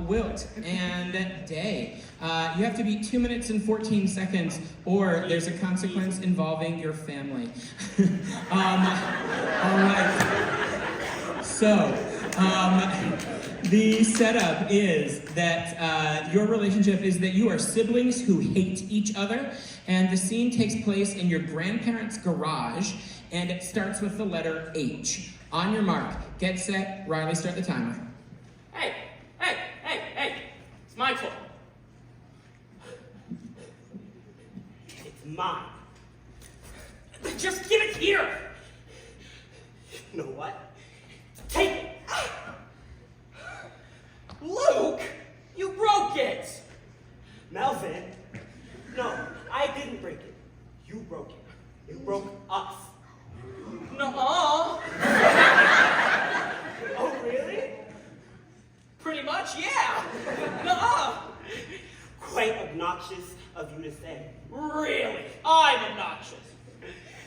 Wilt and Day. You have to be 2 minutes and 14 seconds, or there's a consequence involving your family. All right. So, the setup is that your relationship is that you are siblings who hate each other, and the scene takes place in your grandparents' garage, and it starts with the letter H. On your mark, get set, Riley, start the timer. Hey! It's my fault. It's mine. Just give it here! You know what? Take it! Luke! You broke it! Melvin, no, I didn't break it. You broke it. You broke us. Nuh-uh. Oh, really? Pretty much, yeah. Nuh-uh. Quite obnoxious of you to say. Really? I'm obnoxious.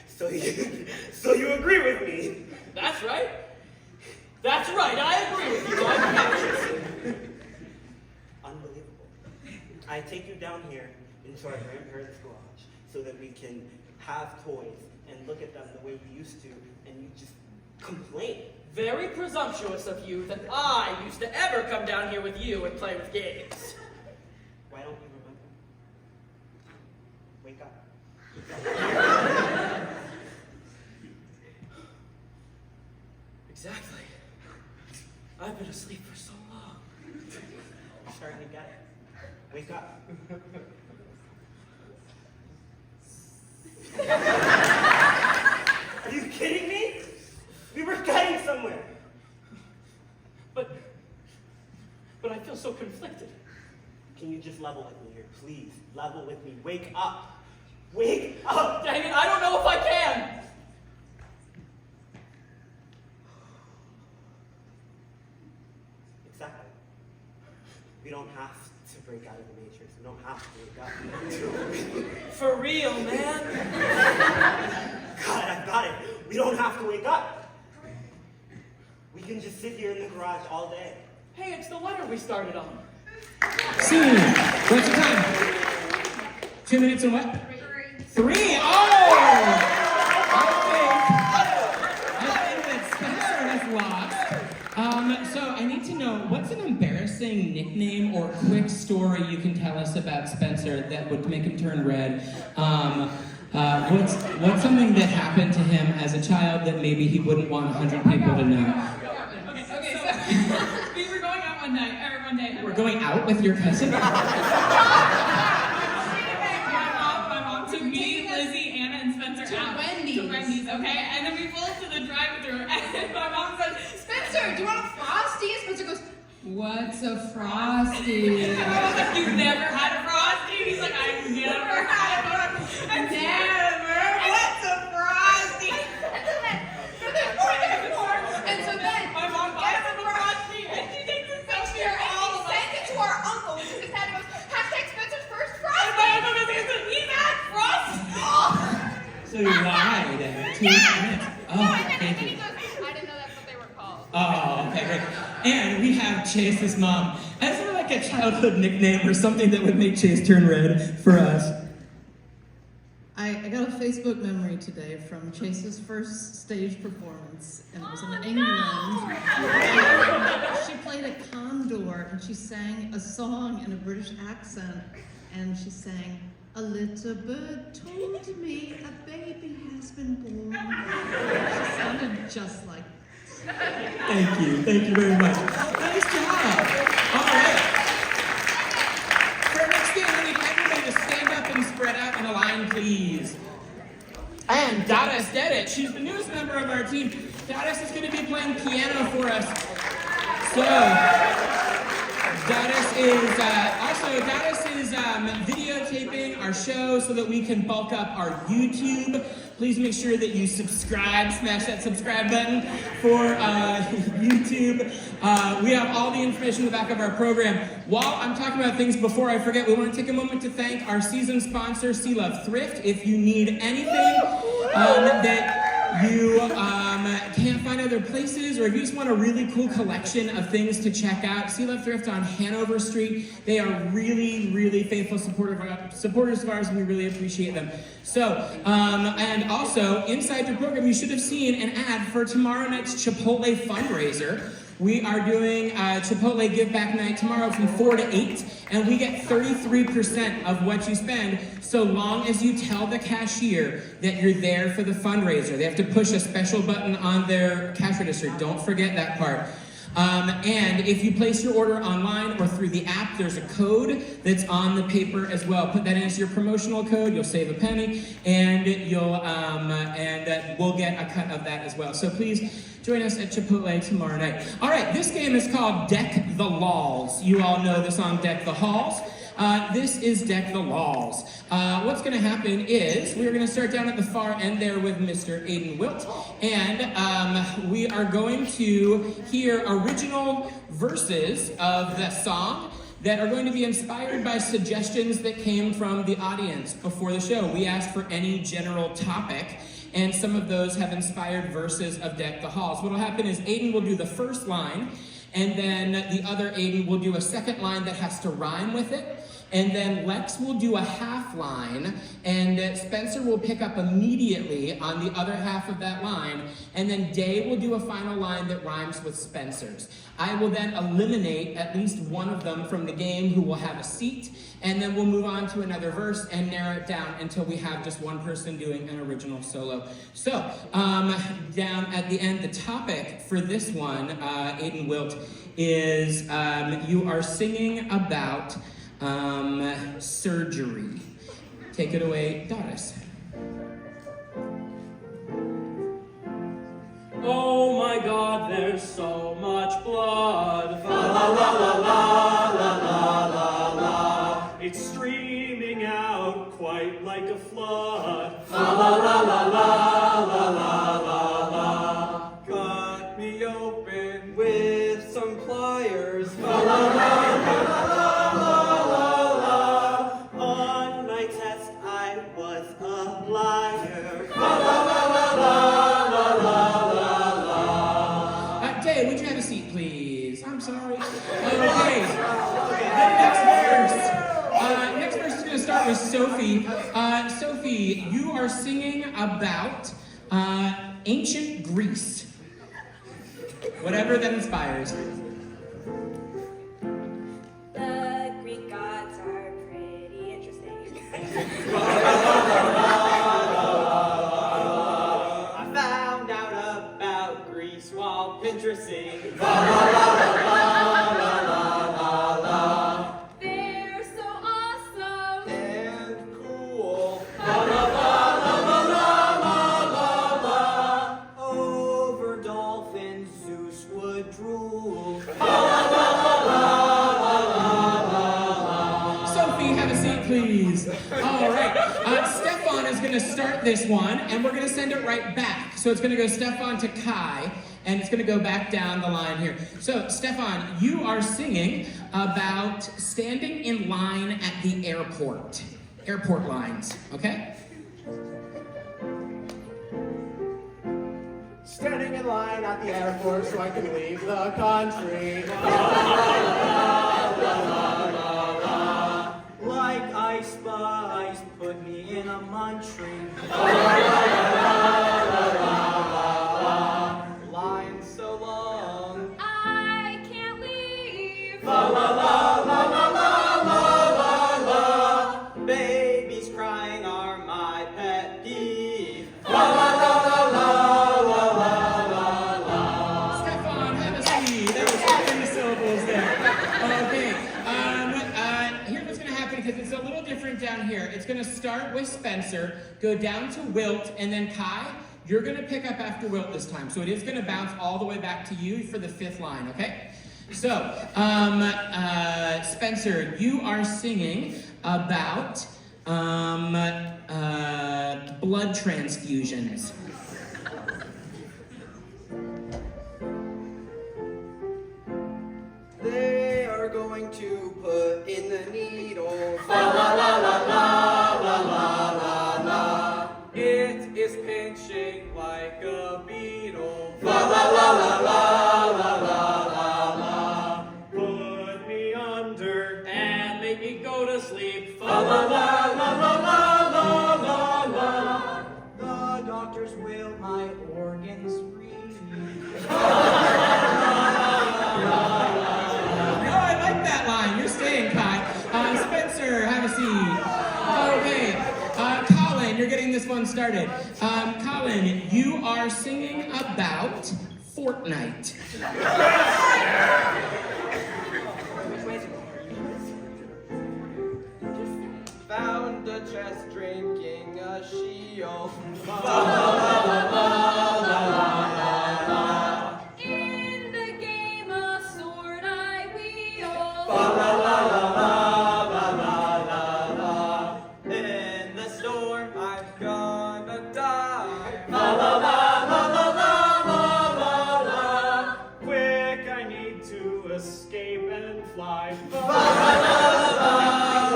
So you agree with me? That's right. That's right, I agree with you. I'm obnoxious. Unbelievable. I take you down here into our grandparents' garage so that we can have toys and look at them the way we used to, and you just complain. Very presumptuous of you that I used to ever come down here with you and play with games. Why don't you remember? Wake up. Exactly. I've been asleep for so long. I'm starting to get it. Wake up. Are you kidding me? We were getting somewhere. But I feel so conflicted. Can you just level with me here, please? Level with me. Wake up. Wake up. Dang it, I don't know if I can. Exactly. We don't have to break out of the matrix. We don't have to wake up. For real, man. God, I've got it. We don't have to wake up. We can just sit here in the garage all day. Hey, it's the letter we started on. Scene. What's the time? 2 minutes and what? 3. Oh! I think that Spencer has lost. So I need to know, what's an embarrassing nickname or quick story you can tell us about Spencer that would make him turn red? What's something that happened to him as a child that maybe he wouldn't want 100 people to know? Okay, so we were going out one day. We're going out with your cousin? My mom took me, Lizzie, Anna, and Spencer out to Wendy's, okay? And then we pulled to the drive-thru, and my mom said, "Spencer, do you want a Frosty?" Spencer goes, "What's a Frosty?" And I was like, "You've never had a Frosty?" And he's like, "I've never had one." And what's a Frosty? And so then my mom buys him a Frosty, and she takes a selfie of all of us. Sent it to our uncle, which is his dad, and goes, "Spencer's first Frosty." And my uncle goes, "He's had Frosty." So you lied. Yeah! Oh, No, and then thank he you. goes, "I didn't know that's what they were called." Oh, okay, great. And we have Chase's mom. Is there like a childhood nickname or something that would make Chase turn red for us? I got a Facebook memory today from Chase's first stage performance, and it was in England. She played a condor, and she sang a song in a British accent, and she sang, "A little bird told me a baby has been born." She sounded just like Thank you very much. Nice job. All right. For our next game, I need everybody to stand up and spread out in a line, please. And Dada's did it. She's the newest member of our team. Dada's is going to be playing piano for us. So, Dada's is also Goddess is videotaping our show so that we can bulk up our YouTube. Please make sure that you subscribe, smash that subscribe button for YouTube. We have all the information in the back of our program. While I'm talking about things before I forget, we want to take a moment to thank our season sponsor, Sea Love Thrift. If you need anything that you can't find other places, or if you just want a really cool collection of things to check out, Sea Love Thrift on Hanover Street. They are really, really faithful supporters of ours, and we really appreciate them. So, and also, inside your program, you should have seen an ad for tomorrow night's Chipotle fundraiser. We are doing Chipotle Give Back Night tomorrow from 4 to 8, and we get 33% of what you spend, so long as you tell the cashier that you're there for the fundraiser. They have to push a special button on their cash register. Don't forget that part. And if you place your order online or through the app, there's a code that's on the paper as well. Put that in as your promotional code. You'll save a penny, and we'll get a cut of that as well. So please join us at Chipotle tomorrow night. All right, this game is called Deck the Laws. You all know the song Deck the Halls. This is Deck the Laws. What's going to happen is we're going to start down at the far end there with Mr. Aiden Wilt, and we are going to hear original verses of the song that are going to be inspired by suggestions that came from the audience before the show. We asked for any general topic, and some of those have inspired verses of Deck the Halls. What will happen is Aiden will do the first line, and then the other Aiden will do a second line that has to rhyme with it. And then Lex will do a half line, and Spencer will pick up immediately on the other half of that line, and then Day will do a final line that rhymes with Spencer's. I will then eliminate at least one of them from the game who will have a seat, and then we'll move on to another verse and narrow it down until we have just one person doing an original solo. So, down at the end, the topic for this one, Aiden Wilt, is you are singing about surgery. Take it away, Doris. Oh my God, there's so much blood. La la la la la la la la la. It's streaming out quite like a flood. La la la la la la la la la. Cut me open with some pliers. La la la la la la la la. On my test I was a liar. La la la la la la la la. Day, would you have a seat, please? I'm sorry. Okay. Next verse is going to start with Sophie. Sophie, you are singing about ancient Greece. Whatever that inspires. The Greek gods are pretty interesting. I found out about Greece while Pinteresting. La They're so awesome. and cool. Over dolphins Zeus would drool. Sophie, have a seat, please. All right. Stefan is going to start this one, and we're going to send it right back. So it's going to go Stefan to Kai, and it's going to go back down the line here. So, Stefan, you are singing about standing in line at the airport. Airport lines, okay? Standing in line at the airport so I can leave the country. Like Ice Spice, put me in a munching. Line so long. I can't leave. Babies crying are my pet peeve. Stefan, have a seat. There was so many syllables there. Okay. Here's what's going to happen, because it's a little different down here. It's going to start with Spencer, go down to Wilt, and then Kai, you're going to pick up after Wilt this time. So it is going to bounce all the way back to you for the fifth line, okay? So, Spencer, you are singing about blood transfusions. They are going to put in the needle. Fa la la la la la la la la. It is pinching like a beetle. Fa la la la la la la la la. Put me under and make me go to sleep. Fa la la la la la la la la. The doctors will my organs read. You're staying, Kai. Spencer, have a seat. Okay. Colin, you're getting this one started. Colin, you are singing about Fortnite. Found a chest drinking a shield. La la la la la la la la. In the game of sword I wield. La la la la la la la la. In the storm I'm gonna die. La la la la la la la la la. Quick, I need to escape and fly. La la la la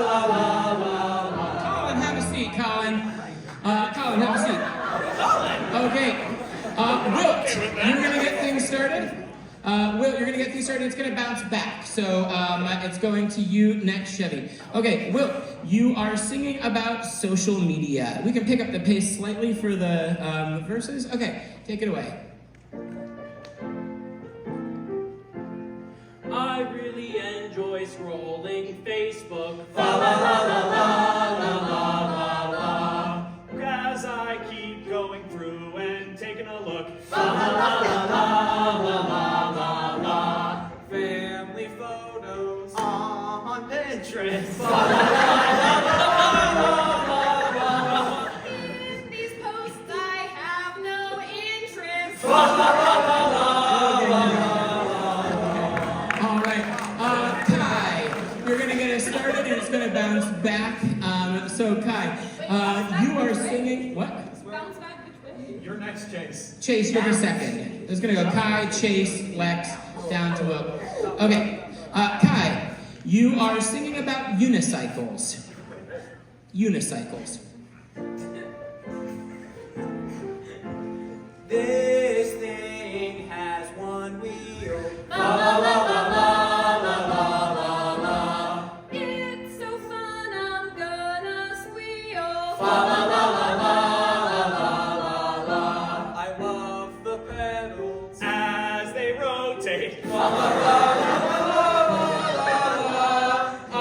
la la la. Colin, have a seat, Colin. Colin, have a seat. Okay. Wilt, you're going to get things started. Wilt, you're going to get things started. It's going to bounce back. So it's going to you next, Chevy. Okay, Wilt, you are singing about social media. We can pick up the pace slightly for the verses. Okay, take it away. I really enjoy scrolling Facebook. La la la la la la la la. As I keep going through and taking a look. La la la la la la la la. Family photos On Pinterest. In these posts I have no interest. All right. Kai, you're going to get us started and it's going to bounce back. So, Kai, you are singing. What? Bounce back which way? You're next, Chase. Chase, you're the second. It's going to go Kai, Chase, Lex, down to Will. Okay. Kai, you are singing about unicycles. Unicycles. This thing has one wheel. La la la la la la la la la. It's so fun I'm gonna squeal. La la la la la la la la. I love the pedals as they rotate. La la la la la la. I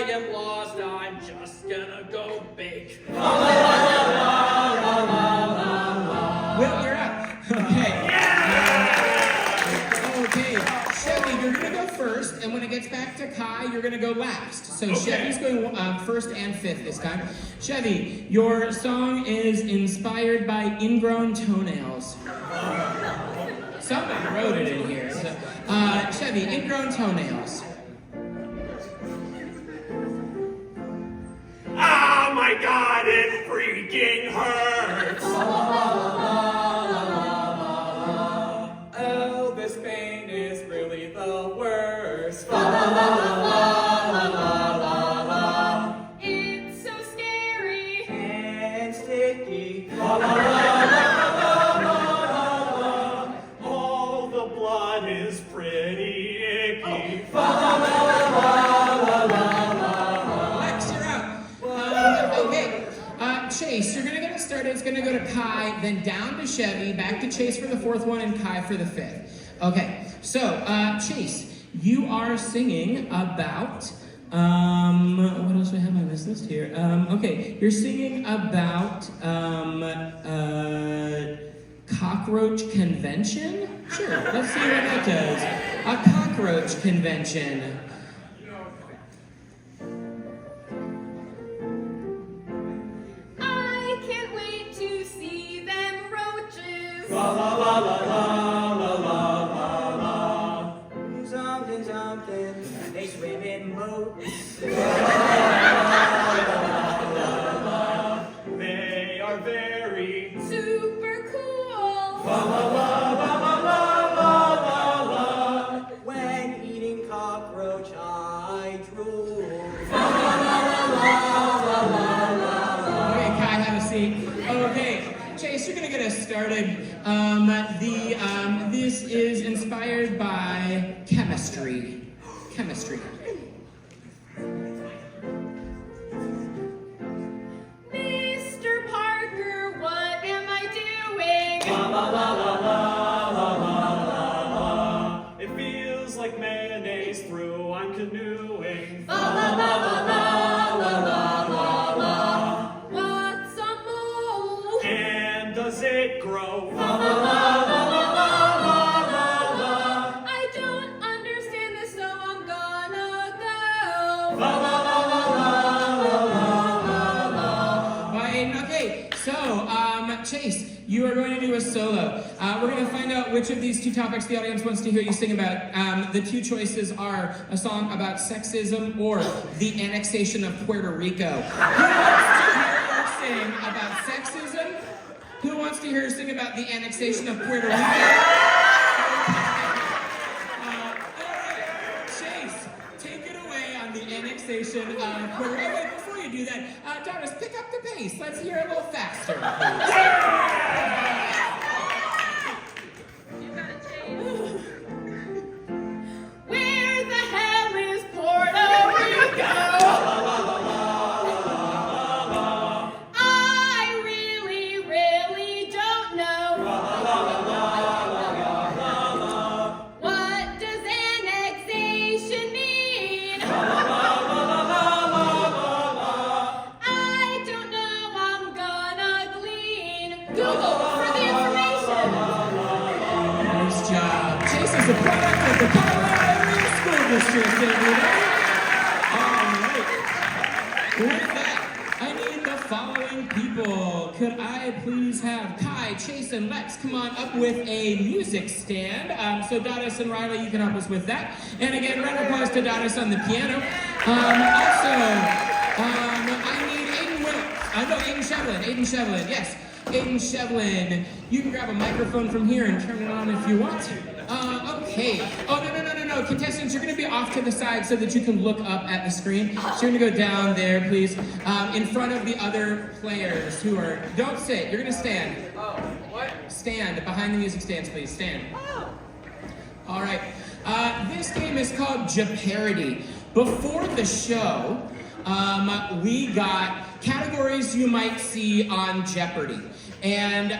am lost, I'm just gonna go bake. La la la la la la la. Will, you're up. Okay. Okay. Chevy, you're going to go first, and when it gets back to Kai, you're going to go last. So Chevy's going first and fifth this time. Chevy, your song is inspired by ingrown toenails. Somebody wrote it in here. So, Chevy, ingrown toenails. Oh my god, it freaking hurts! Oh, this pain is really the worst. It's so scary. And sticky. All the blood is pretty icky. Lex, you're up. Okay. Chase, you're going to get it started. It's going to go to Kai, then down to Chevy, back to Chase for the fourth one, and Kai for the fifth. Okay, so Chase, you are singing about, what else do I have on this list here? Okay, you're singing about cockroach convention? Sure, let's see what that does. A cockroach convention. I can't wait to see them roaches. La la la la la la la la la. dolphins, they swim in moats. They are very Super cool. When eating cockroach, I drool. Okay, Kai, have a seat. Okay, Chase, you're gonna get us started. This is inspired by chemistry. Chemistry. Mr. Parker, what am I doing? It feels like mayonnaise through I'm canoeing. What's a mole? And does it grow? I don't understand this, so I'm gonna go. Fine. Okay, so Chase, you are going to do a solo. We're going to find out which of these two topics the audience wants to hear you sing about. The two choices are a song about sexism or the annexation of Puerto Rico. Who wants to hear her sing about sexism? Who wants to hear her sing about the annexation of Puerto Rico? Alright, Chase, take it away on the annexation of Puerto Rico. Wait, before you do that, Doris, pick up the pace. Let's hear it a little faster. Where the hell is Puerto Rico? I really, really don't know. What does annexation mean? I don't know, I'm gonna glean. Google for the information. Nice job. Chase is a product of the Colorado Area School District, everybody. All right. With that, I need the following people. Could I please have Kai, Chase, and Lex come on up with a music stand? So Dottis and Riley, you can help us with that. And again, round of applause to Dottis on the piano. I need Aiden Willis. No, Aiden Shevlin. Aiden Shevlin, yes. Aiden Shevlin. You can grab a microphone from here and turn it on if you want. Okay. Oh, no. Contestants, you're going to be off to the side so that you can look up at the screen. So you're going to go down there, please, in front of the other players who are... Don't sit. You're going to stand. Oh, what? Stand. Behind the music stands, please. Stand. All right. This game is called Jeo-Parody. Before the show, we got categories you might see on Jeopardy. And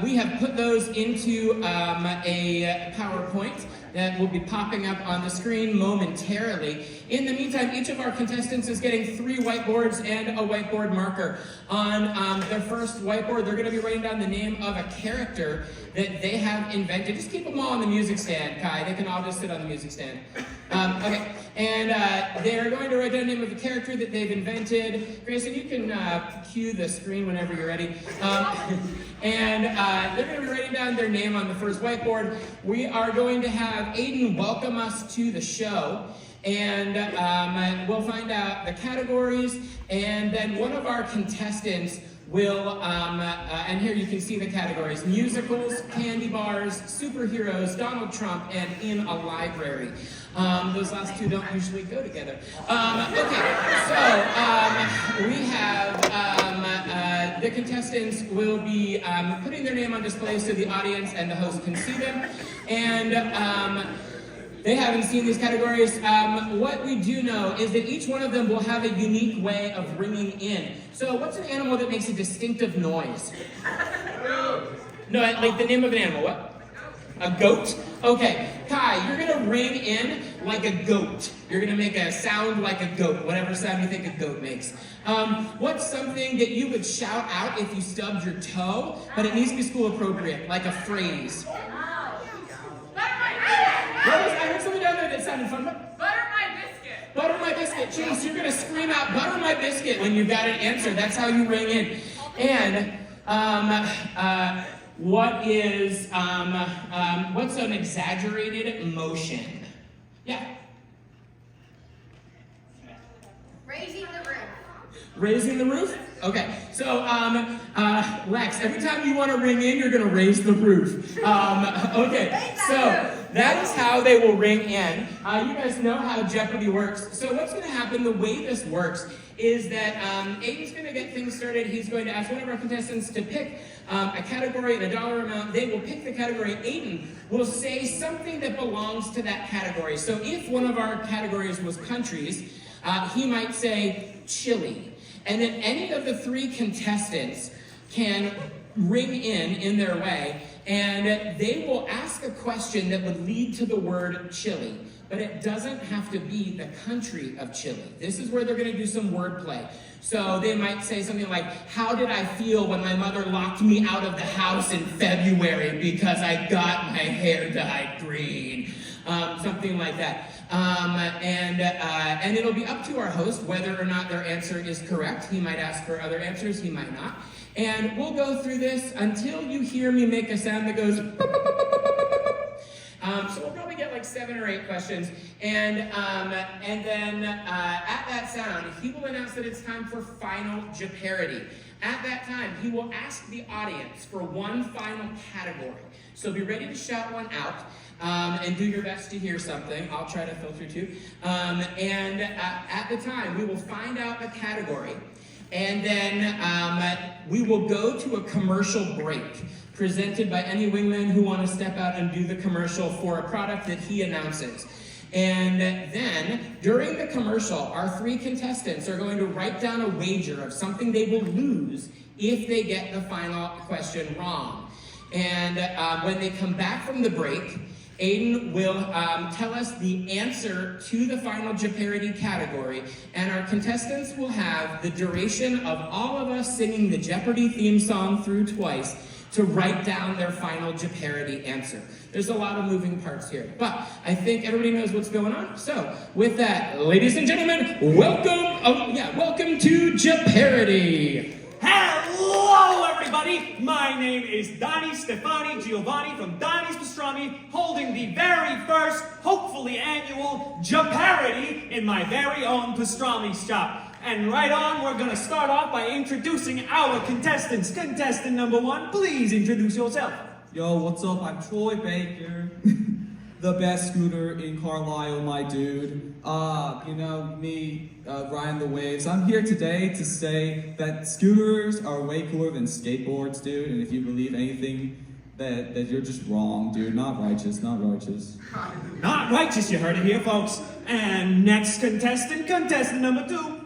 we have put those into a PowerPoint that will be popping up on the screen momentarily. In the meantime, each of our contestants is getting 3 whiteboards and a whiteboard marker. On their first whiteboard, they're going to be writing down the name of a character that they have invented. Just keep them all on the music stand, Kai. They can all just sit on the music stand. Okay, and they're going to write down the name of a character that they've invented. Grayson, you can cue the screen whenever you're ready. And they're going to be writing down their name on the first whiteboard. We are going to have Aiden welcome us to the show. And we'll find out the categories, and then one of our contestants will, and here you can see the categories: musicals, candy bars, superheroes, Donald Trump, and in a library. Those last two don't usually go together. Okay, so we have the contestants will be putting their name on display so the audience and the host can see them. And they haven't seen these categories. What we do know is that each one of them will have a unique way of ringing in. So what's an animal that makes a distinctive noise? No, like the name of an animal, what? A goat? Okay, Kai, you're gonna ring in like a goat. You're gonna make a sound like a goat, whatever sound you think a goat makes. What's something that you would shout out if you stubbed your toe, but it needs to be school appropriate, like a phrase? I heard something down there that sounded fun. Butter my biscuit. Butter my biscuit. Chase, you're gonna scream out butter my biscuit when you've got an answer. That's how you ring in. And what's an exaggerated motion? Yeah. Raising the roof? Okay, so Lex, every time you want to ring in, you're going to raise the roof. Okay, so that is how they will ring in. You guys know how Jeopardy works. So what's going to happen, the way this works, is that Aiden's going to get things started. He's going to ask one of our contestants to pick a category and a dollar amount. They will pick the category. Aiden will say something that belongs to that category. So if one of our categories was countries, he might say chili. And then any of the three contestants can ring in their way, and they will ask a question that would lead to the word chili. But it doesn't have to be the country of Chile. This is where they're going to do some wordplay. So they might say something like, how did I feel when my mother locked me out of the house in February because I got my hair dyed green? Something like that. And it'll be up to our host whether or not their answer is correct. He might ask for other answers, he might not. And we'll go through this until you hear me make a sound that goes so we'll probably get like 7 or 8 questions, and then at that sound, he will announce that it's time for final Jeo-Parody. At that time, he will ask the audience for one final category. So be ready to shout one out, and do your best to hear something. I'll try to filter too. And at the time, we will find out the category, and then we will go to a commercial break, presented by any wingmen who want to step out and do the commercial for a product that he announces. And then, during the commercial, our 3 contestants are going to write down a wager of something they will lose if they get the final question wrong. And when they come back from the break, Aiden will tell us the answer to the final Jeo-Parody category, and our contestants will have the duration of all of us singing the Jeopardy theme song through twice to write down their final Jeo-Parody answer. There's a lot of moving parts here, but I think everybody knows what's going on. So, with that, ladies and gentlemen, welcome to Jeo-Parody. Hello, everybody! My name is Donnie Stefani Giovanni from Donnie's Pastrami, holding the very first, hopefully annual, Jeo-Parody in my very own pastrami shop. And right on, we're gonna start off by introducing our contestants. Contestant number 1, please introduce yourself. Yo, what's up? I'm Troy Baker, the best scooter in Carlisle, my dude. You know, me, riding the waves. I'm here today to say that scooters are way cooler than skateboards, dude. And if you believe anything, that you're just wrong, dude. Not righteous, not righteous. Not righteous, you heard it here, folks. And next contestant number 2.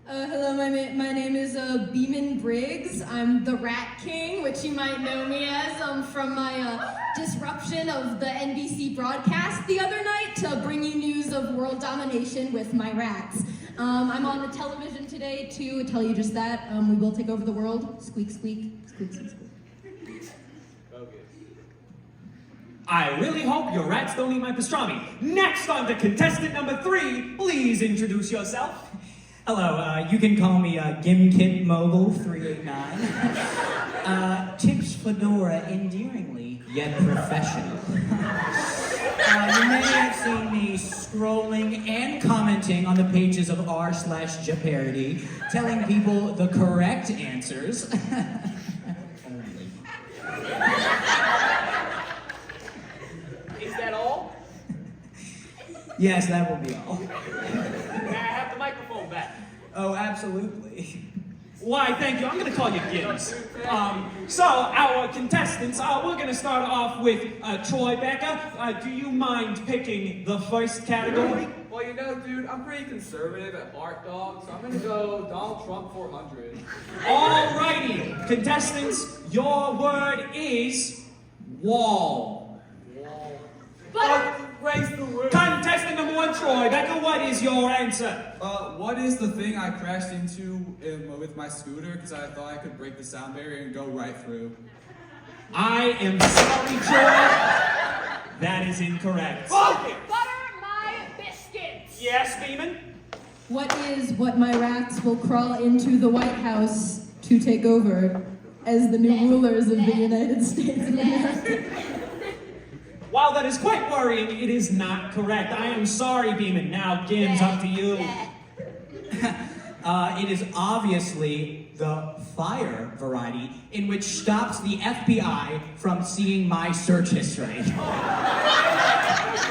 Hello, my name is Beeman Briggs. I'm the Rat King, which you might know me as from my disruption of the NBC broadcast the other night to bring you news of world domination with my rats. I'm on the television today to tell you just that. We will take over the world. Squeak, squeak, squeak, squeak, squeak. I really hope your rats don't eat my pastrami. Next on to contestant number 3, please introduce yourself. Hello, you can call me Gimkit Mogul 389. Tips Fedora endearingly, yet professional. You may have seen me scrolling and commenting on the pages of r/Jeo-Parody, telling people the correct answers. Only. Is that all? Yes, that will be all. May I have the microphone back? Oh, absolutely. Why, thank you. I'm going to call you Gibbs. So, our contestants, we're going to start off with Troy Becker. Do you mind picking the first category? Well, you know, dude, I'm pretty conservative at heart, dog, so I'm going to go Donald Trump 400. Alrighty, contestants, your word is wall. Raise the roof. Contestant number 1, Troy Becker, what is your answer? What is the thing I crashed into with my scooter because I thought I could break the sound barrier and go right through? I am sorry, Troy. That is incorrect. Butter my biscuits. Yes, Beeman? What is what my rats will crawl into the White House to take over as the new rulers of the United States of America? While that is quite worrying, it is not correct. I am sorry, Beeman. Now, Gims, up to you. It is obviously the fire variety, in which stops the FBI from seeing my search history.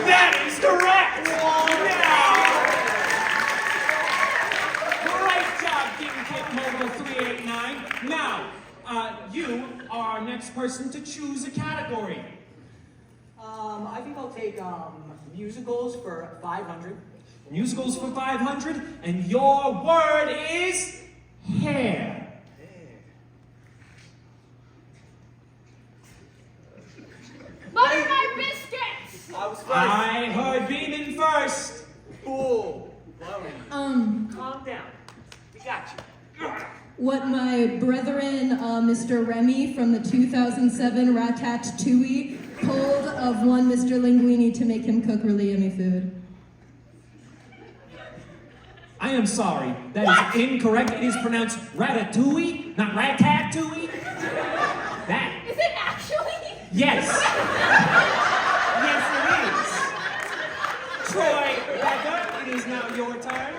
That is correct! Now, great job, King Kid Mobile 389. Now, you are our next person to choose a category. I think I'll take musicals for 500. Musicals for 500, and your word is hair. Butter my biscuits! I was first. I heard Beeman first. Cool. Um, Calm down. We got you. what my brethren, Mr. Remy from the 2007 Ratatouille pulled of one Mr. Linguini to make him cook really yummy food. I am sorry. That is incorrect. It is pronounced ratatouille, not ratatouille. That. Is it actually? Yes. Yes, it is. Troy Becker, it is now your turn.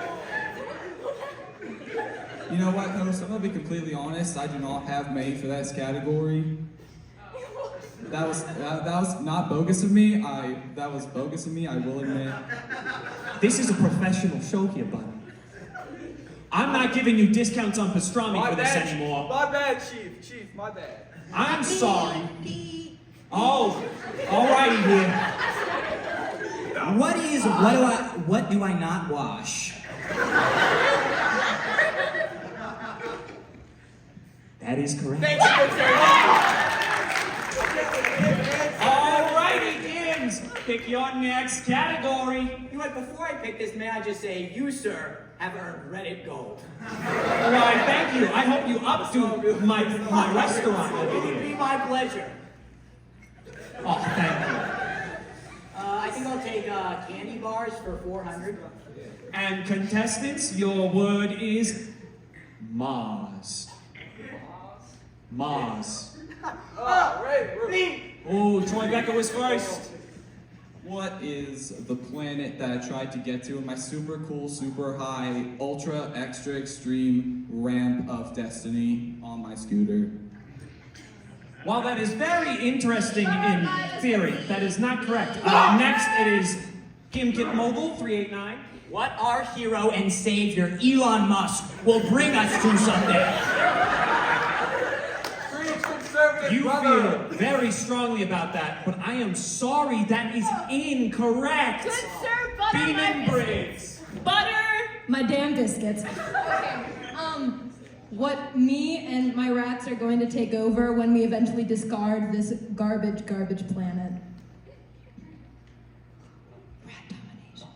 You know what, host? I'm gonna be completely honest. I do not have many for that category. That was not bogus of me. That was bogus of me. I will admit. This is a professional show here, bud. I'm not giving you discounts on pastrami for this anymore. My bad, Chief. Chief, my bad. I'm sorry. Oh, alrighty here. What do I not wash? That is correct. Thank you, Alrighty, Gims. Pick your next category. You know what, before I pick this, may I just say, you, sir, have earned Reddit gold. Why, thank you. I hope you updo my restaurant over It would be here. my pleasure. Oh, thank you. I think I'll take candy bars for 400. And contestants, your word is Mars. Mars. Oh, Troy Becker was first. What is the planet that I tried to get to in my super cool, super high, ultra extra extreme ramp of destiny on my scooter? While that is very interesting in theory, that is not correct. Next, it is Kim Kit Mobile 389. What our hero and savior, Elon Musk, will bring us to someday. You feel very strongly about that, but I am sorry, that is incorrect. Good sir, butter my Beeman biscuits. Briggs. Butter my damn biscuits. Okay. What me and my rats are going to take over when we eventually discard this garbage planet. Rat domination.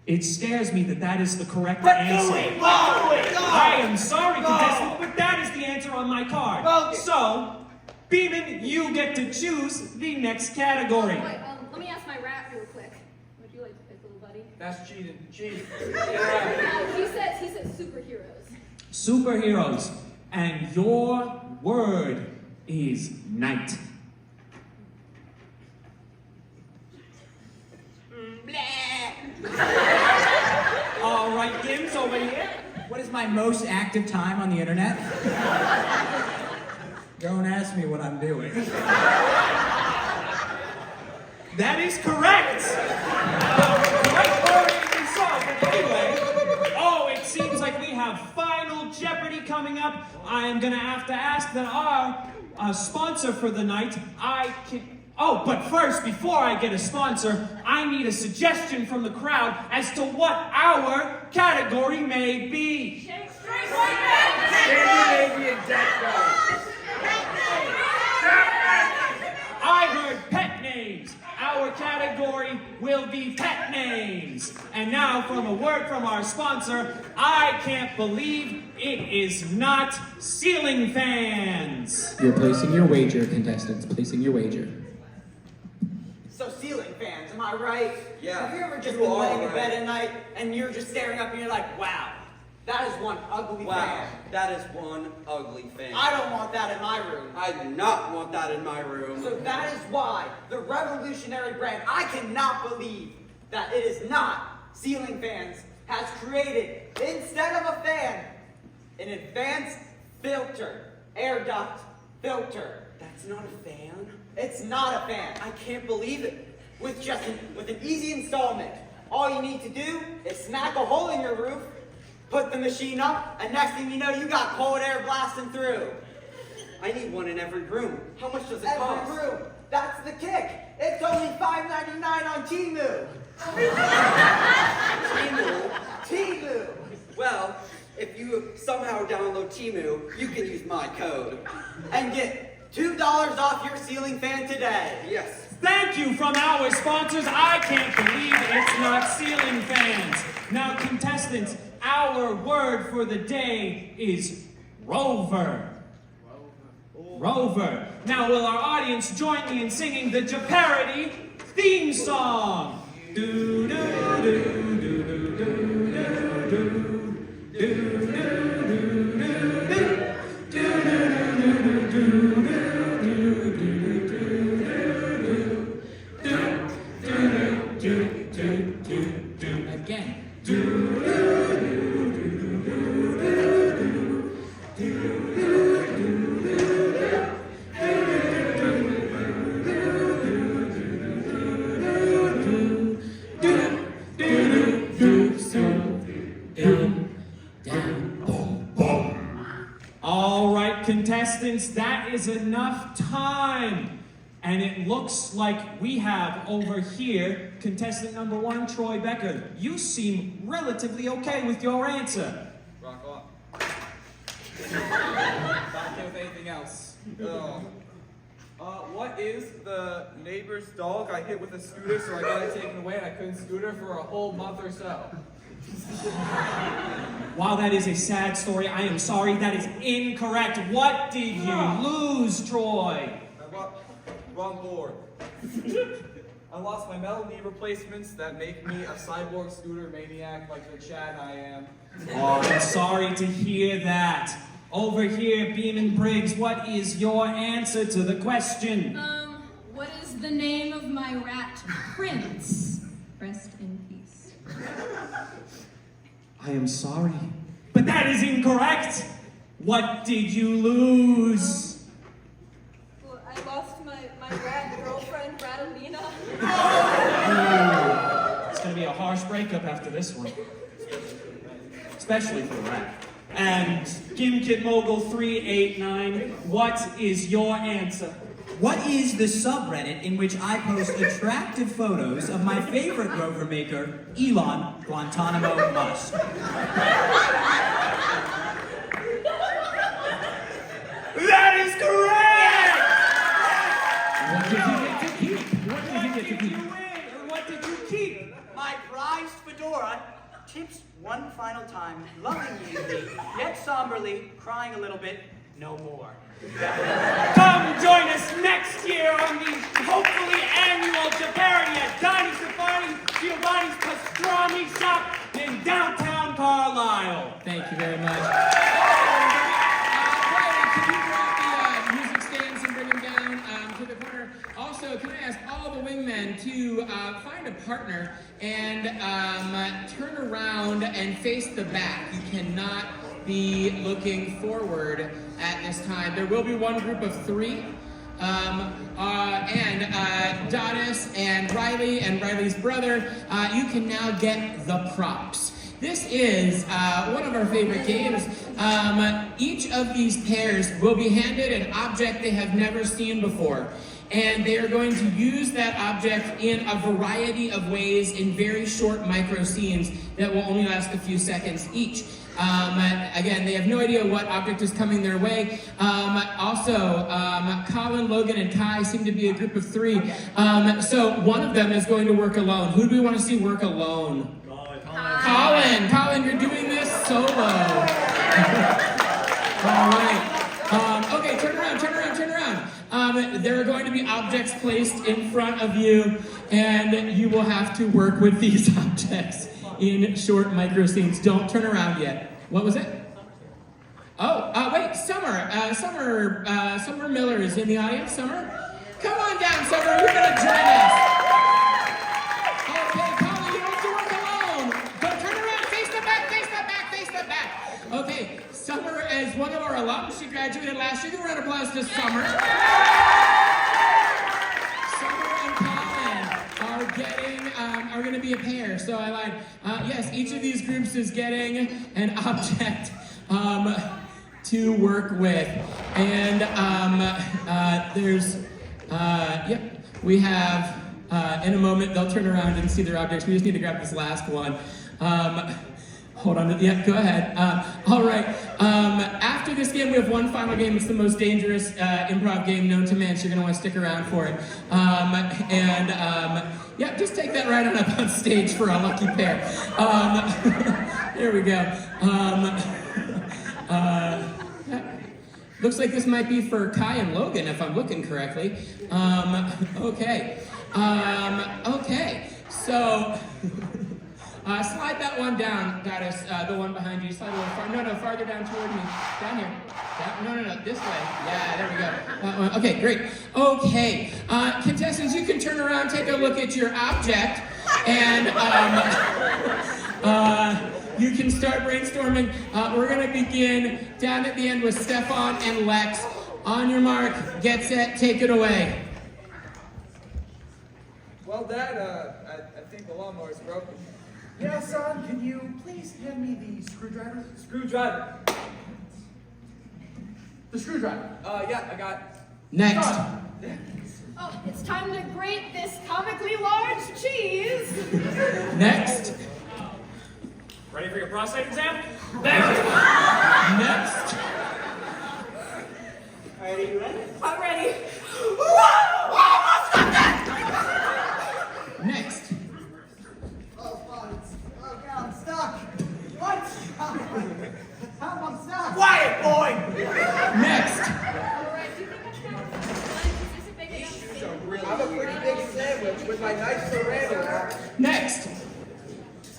It scares me that that is the correct answer. I am sorry, contestant, but that is the answer on my card. So, Beeman, you get to choose the next category. Wait, let me ask my rat real quick. Would you like to pick, little buddy? That's cheating. Chief. He says superheroes. Superheroes. And your word is night. All right, Gims, over here. What is my most active time on the internet? Don't ask me what I'm doing. That is correct. Right word is solved. But anyway, it seems like we have Final Jeopardy coming up. I am gonna have to ask that our sponsor for the night, but first, before I get a sponsor, I need a suggestion from the crowd as to what our category may be. I heard pet names. Our category will be pet names. And now, from a word from our sponsor, I can't believe it is not ceiling fans. You're placing your wager, contestants. Placing your wager. So ceiling fans, am I right? Yeah, Have you ever just you been are laying in right. bed at night and you're just staring up and you're like, wow, that is one ugly fan. That is one ugly fan. I don't want that in my room. I do not want that in my room. So that is why the revolutionary brand, I cannot believe that it is not ceiling fans, has created, instead of a fan, an advanced filter, air duct filter. That's not a fan. It's not a fan. I can't believe it. With an easy installment, all you need to do is smack a hole in your roof, put the machine up, and next thing you know, you got cold air blasting through. I need one in every room. How much does it cost? Every room. That's the kick. It's only $5.99 on Temu. Temu. Well, if you somehow download Temu, you can use my code. And get $2 off your ceiling fan today. Yes. Thank you from our sponsors. I can't believe it's not ceiling fans. Now, contestants, our word for the day is rover. Rover. Now, will our audience join me in singing the Jeo-Parody theme song? Do do do do do do do do again. All right, contestants, that is enough time. And it looks like we have over here contestant number 1, Troy Becker. You seem relatively okay with your answer. Rock on. Not okay with anything else. What is the neighbor's dog I hit with a scooter, so I got it taken away and I couldn't scooter for a whole month or so? While that is a sad story, I am sorry, that is incorrect. What did you lose, Troy? Wrong board. I lost my metal knee replacements that make me a cyborg scooter maniac like the Chad I am. Oh, I'm sorry to hear that. Over here, Beeman Briggs, what is your answer to the question? What is the name of my rat prince? Rest in peace. I am sorry, but that is incorrect. What did you lose? Well, I lost my rat girlfriend, Radalina. It's gonna be a harsh breakup after this one. Especially for Rat. And Gimkit Mogul 389, what is your answer? What is the subreddit in which I post attractive photos of my favorite rover maker, Elon Guantanamo Musk? That is correct! What did you get to keep? What did you keep? My prized fedora, tips one final time, lovingly, yet somberly, crying a little bit, no more. Come join us next year on the hopefully annual Jeo-Parody at Donnie Stefani Giovanni's Pastrami Shop in downtown Carlisle. Thank you very much. Can you drop the music stands and bring them down to the corner? Also, can I ask all the wingmen to find a partner and turn around and face the back. You cannot be looking forward at this time. There will be one group of 3. Donis and Riley's brother, you can now get the props. This is one of our favorite games. Each of these pairs will be handed an object they have never seen before. And they are going to use that object in a variety of ways in very short micro scenes that will only last a few seconds each. Again, they have no idea what object is coming their way. Colin, Logan, and Kai seem to be a group of 3. So one of them is going to work alone. Who do we want to see work alone? Colin, you're doing this solo. All right. Okay, turn around. There are going to be objects placed in front of you, and you will have to work with these objects in short micro scenes. Don't turn around yet. What was it? Oh, wait, Summer. Summer Miller is in the audience. Summer? Come on down, Summer. You're going to join us. Okay, Colin, you don't have to work alone. But turn around, face one of our alums. She graduated last year. Give a round of applause to Summer. Summer and Colin are going to be a pair. So I lied. Yes, each of these groups is getting an object to work with. And we have, in a moment, they'll turn around and see their objects. We just need to grab this last one. Hold on, yeah, go ahead. All right, after this game, we have one final game. It's the most dangerous improv game known to man, so you're gonna wanna stick around for it. Yeah, just take that right on up on stage for a lucky pair. There we go. Looks like this might be for Kai and Logan, if I'm looking correctly. Okay. Okay, so slide that one down, Goddess, the one behind you. Slide a little far. No, farther down toward me. Down here. No, this way. Yeah, there we go. That one. Okay, great. Okay, contestants, you can turn around, take a look at your object, and you can start brainstorming. We're gonna begin down at the end with Stefan and Lex. On your mark, get set, take it away. Well, Dad, I think the lawnmower's broken. Yeah, son, can you please hand me the screwdriver? Screwdriver. The screwdriver. Yeah, I got. Next. Oh, it's time to grate this comically large cheese. Next. Ready for your prostate exam? Next. Are you ready? I'm ready. Next. Oh, God, I'm stuck. What? How am I stuck? Quiet, boy! Next. I'm a pretty big sandwich with my nice saran wrap. Next.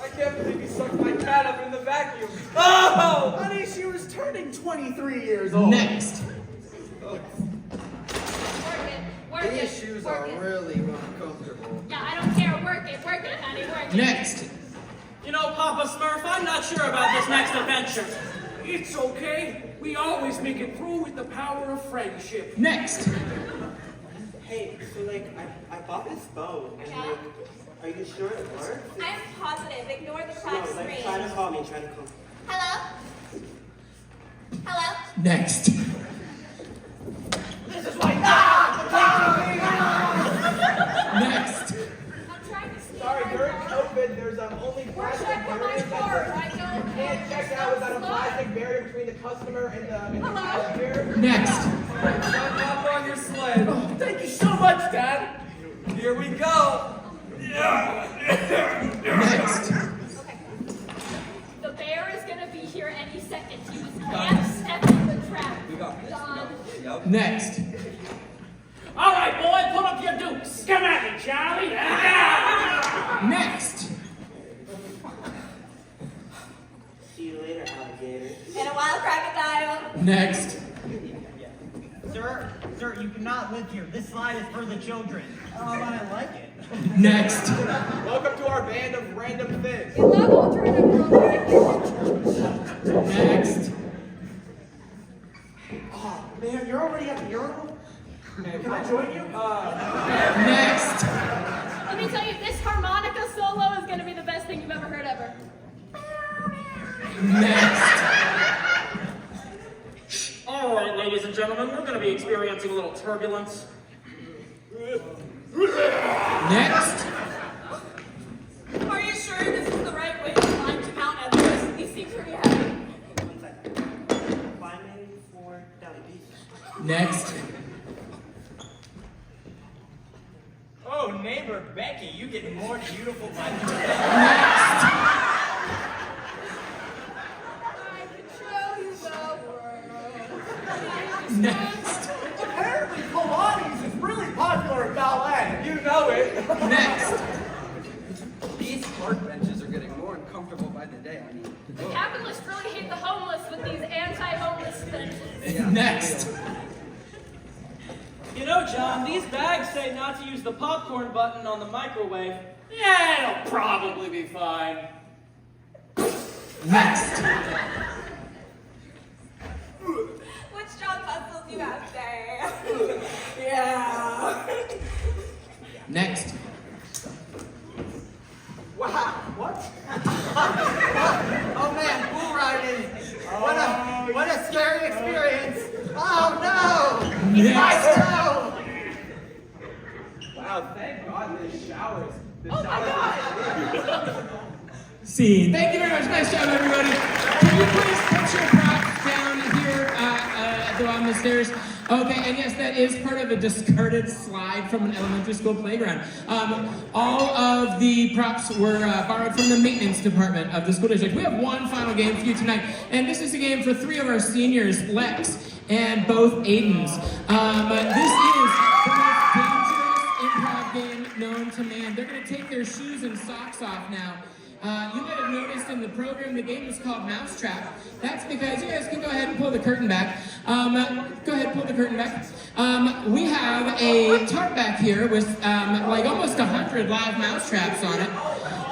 I can't believe you sucked my cat up in the vacuum. Oh! Honey, she was turning 23 years old. Next. These shoes are really uncomfortable. Yeah, I don't care. Work it, honey, work it. Next. You know, Papa Smurf, I'm not sure about this next adventure. It's okay. We always make it through with the power of friendship. Next. Hey, so like, I bought this bow, and like, are you sure it works? I'm positive. Ignore the No, cracked like, screen. try to call me, try to call me. Hello? Hello? Next. This is why. Next. I'm trying to see. Sorry, during COVID, there's only Where should plastic I put my barriers. card? I don't Can't check out without a plastic barrier between the customer and the cashier. Next. Jump up on your sled. Oh, thank you so much, Dad. Here we go. Next. Okay. The bear is gonna be here any second. You just can't step in the trap. We got this. Done. Next. All right, boy, put up your dukes. Come at me, Charlie. Next. See you later, alligator. And a wild crocodile. Next. Sir, you cannot live here. This slide is for the children. Oh, I like it. Next. Welcome to our band of random things. We love alternative world. Next. Oh, man, you're already at the urinal? Can I join you? Next. Let me tell you, this harmonica solo is gonna be the best thing you've ever heard ever. Next. All right, ladies and gentlemen, we're going to be experiencing a little turbulence. Next. Are you sure this is the right way to climb to Mount Everest? These seem pretty heavy. 1 second. Climbing for diabetes. Next. Oh, neighbor Becky, you get more beautiful by the day. Next. I can show you the world. Next. Apparently, Pilates is really popular at ballet. You know it. Next. These park benches are getting more uncomfortable by the day. I mean, The capitalists really hate the homeless with these anti-homeless benches. Next. You know, John, these bags say not to use the popcorn button on the microwave. Yeah, it'll probably be fine. Next. Next. Wow, what? Oh man, bull riding. What a scary experience. Oh no! Next. No! Wow, thank God this showers. Oh my God! Scene. Thank you very much. Nice job, everybody. Can you please put your props down here on the stairs? Okay, and yes, that is part of a discarded slide from an elementary school playground. All of the props were borrowed from the maintenance department of the school district. We have one final game for you tonight, and this is a game for 3 of our seniors, Lex and both Aidens. This is the most dangerous improv game known to man. They're going to take their shoes and socks off now. You might have noticed in the program the game is called Mousetrap. That's because you guys can go ahead and pull the curtain back. Go ahead, pull the curtain back. We have a tarp back here with like almost 100 live mousetraps on it.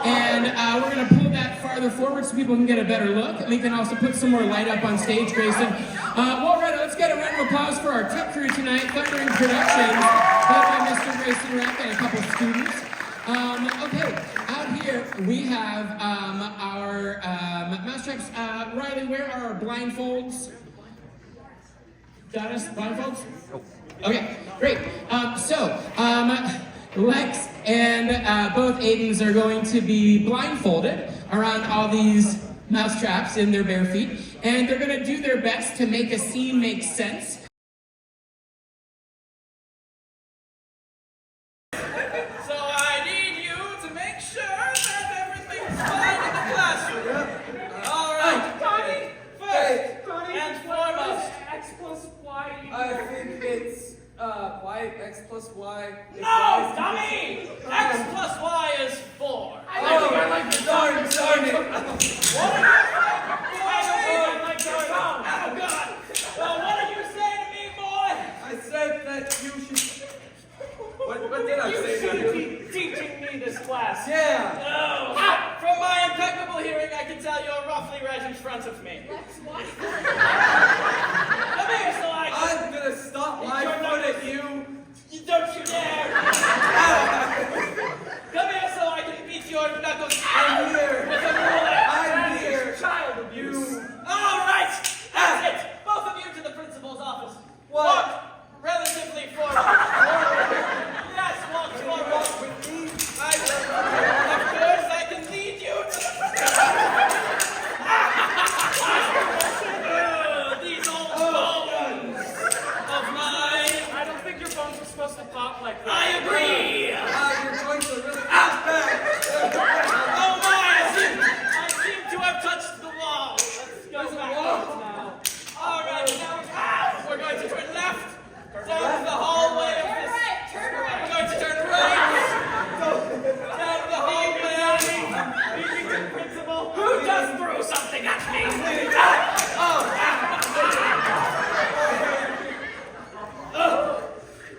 And we're going to pull that farther forward so people can get a better look. And we can also put some more light up on stage, Grayson. Well, right, let's get a round of applause for our tech crew tonight, Thundering Productions, led by Mr. Grayson Rack and a couple students. Okay, out here we have our mousetraps. Riley, where are our blindfolds? Got us? Blindfolds? Okay, great. Lex and both Aidens are going to be blindfolded around all these mousetraps in their bare feet, and they're going to do their best to make a scene make sense. X plus Y. No, dummy! X plus Y is 4. I like the darn it. What are you saying? Oh, God. Well, what did you say to me, boy? I said that you should... What did I say to you? You should be teaching me this class. Yeah. Oh, from my impeccable hearing, I can tell you're roughly right in front of me. Come here, so I'm gonna stop my foot at you. Don't you dare! Come here so I can beat your knuckles I'm here. with a ruler. I'm here. Child abuse. All right, that's it. Both of you to the principal's office. Walk relatively forward. Yes, walk forward. With me? Of course, I can lead you to the these old bones of mine. I don't think your bones were supposed to pop like that. I agree. Your joints are really back. Oh my! I seem to have touched the wall. Let's go backwards now. All right, now we're going to turn left down the hallway of this. Turn right. We're going to turn right down the hallway. Leading to the principal. Who just threw something at me?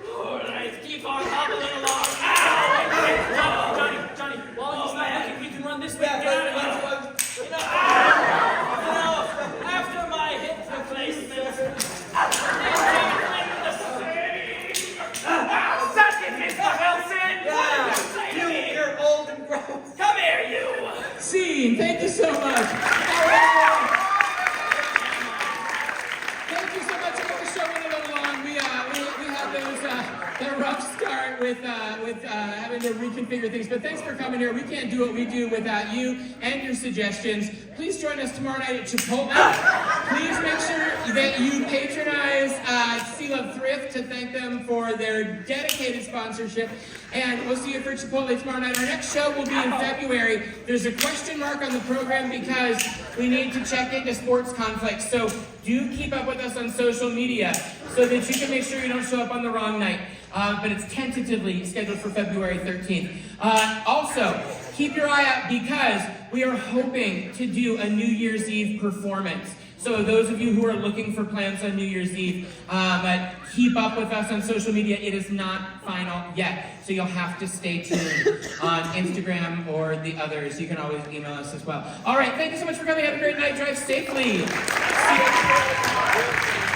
All right, keep on hobbling along. Johnny, while he's not looking, we can run this way. After my hip replacement, Mr. Wilson! Yeah, you're old and gross. Come here, you! Scene. Thank you so much. Thank you so much for the show went a little long. We had that rough start with having to reconfigure things, but thanks for coming here. We can't do what we do without you and your suggestions. Please join us tomorrow night at Chipotle. Please make sure that you patronize Sea Love Thrift to thank them for their dedicated sponsorship. And we'll see you for Chipotle tomorrow night. Our next show will be in February. There's a question mark on the program because we need to check into sports conflicts. So do keep up with us on social media so that you can make sure you don't show up on the wrong night. But it's tentatively scheduled for February 13th. Also, keep your eye out because we are hoping to do a New Year's Eve performance. So those of you who are looking for plans on New Year's Eve, keep up with us on social media. It is not final yet, so you'll have to stay tuned on Instagram or the others. You can always email us as well. All right, thank you so much for coming. Have a great night. Drive safely. See you.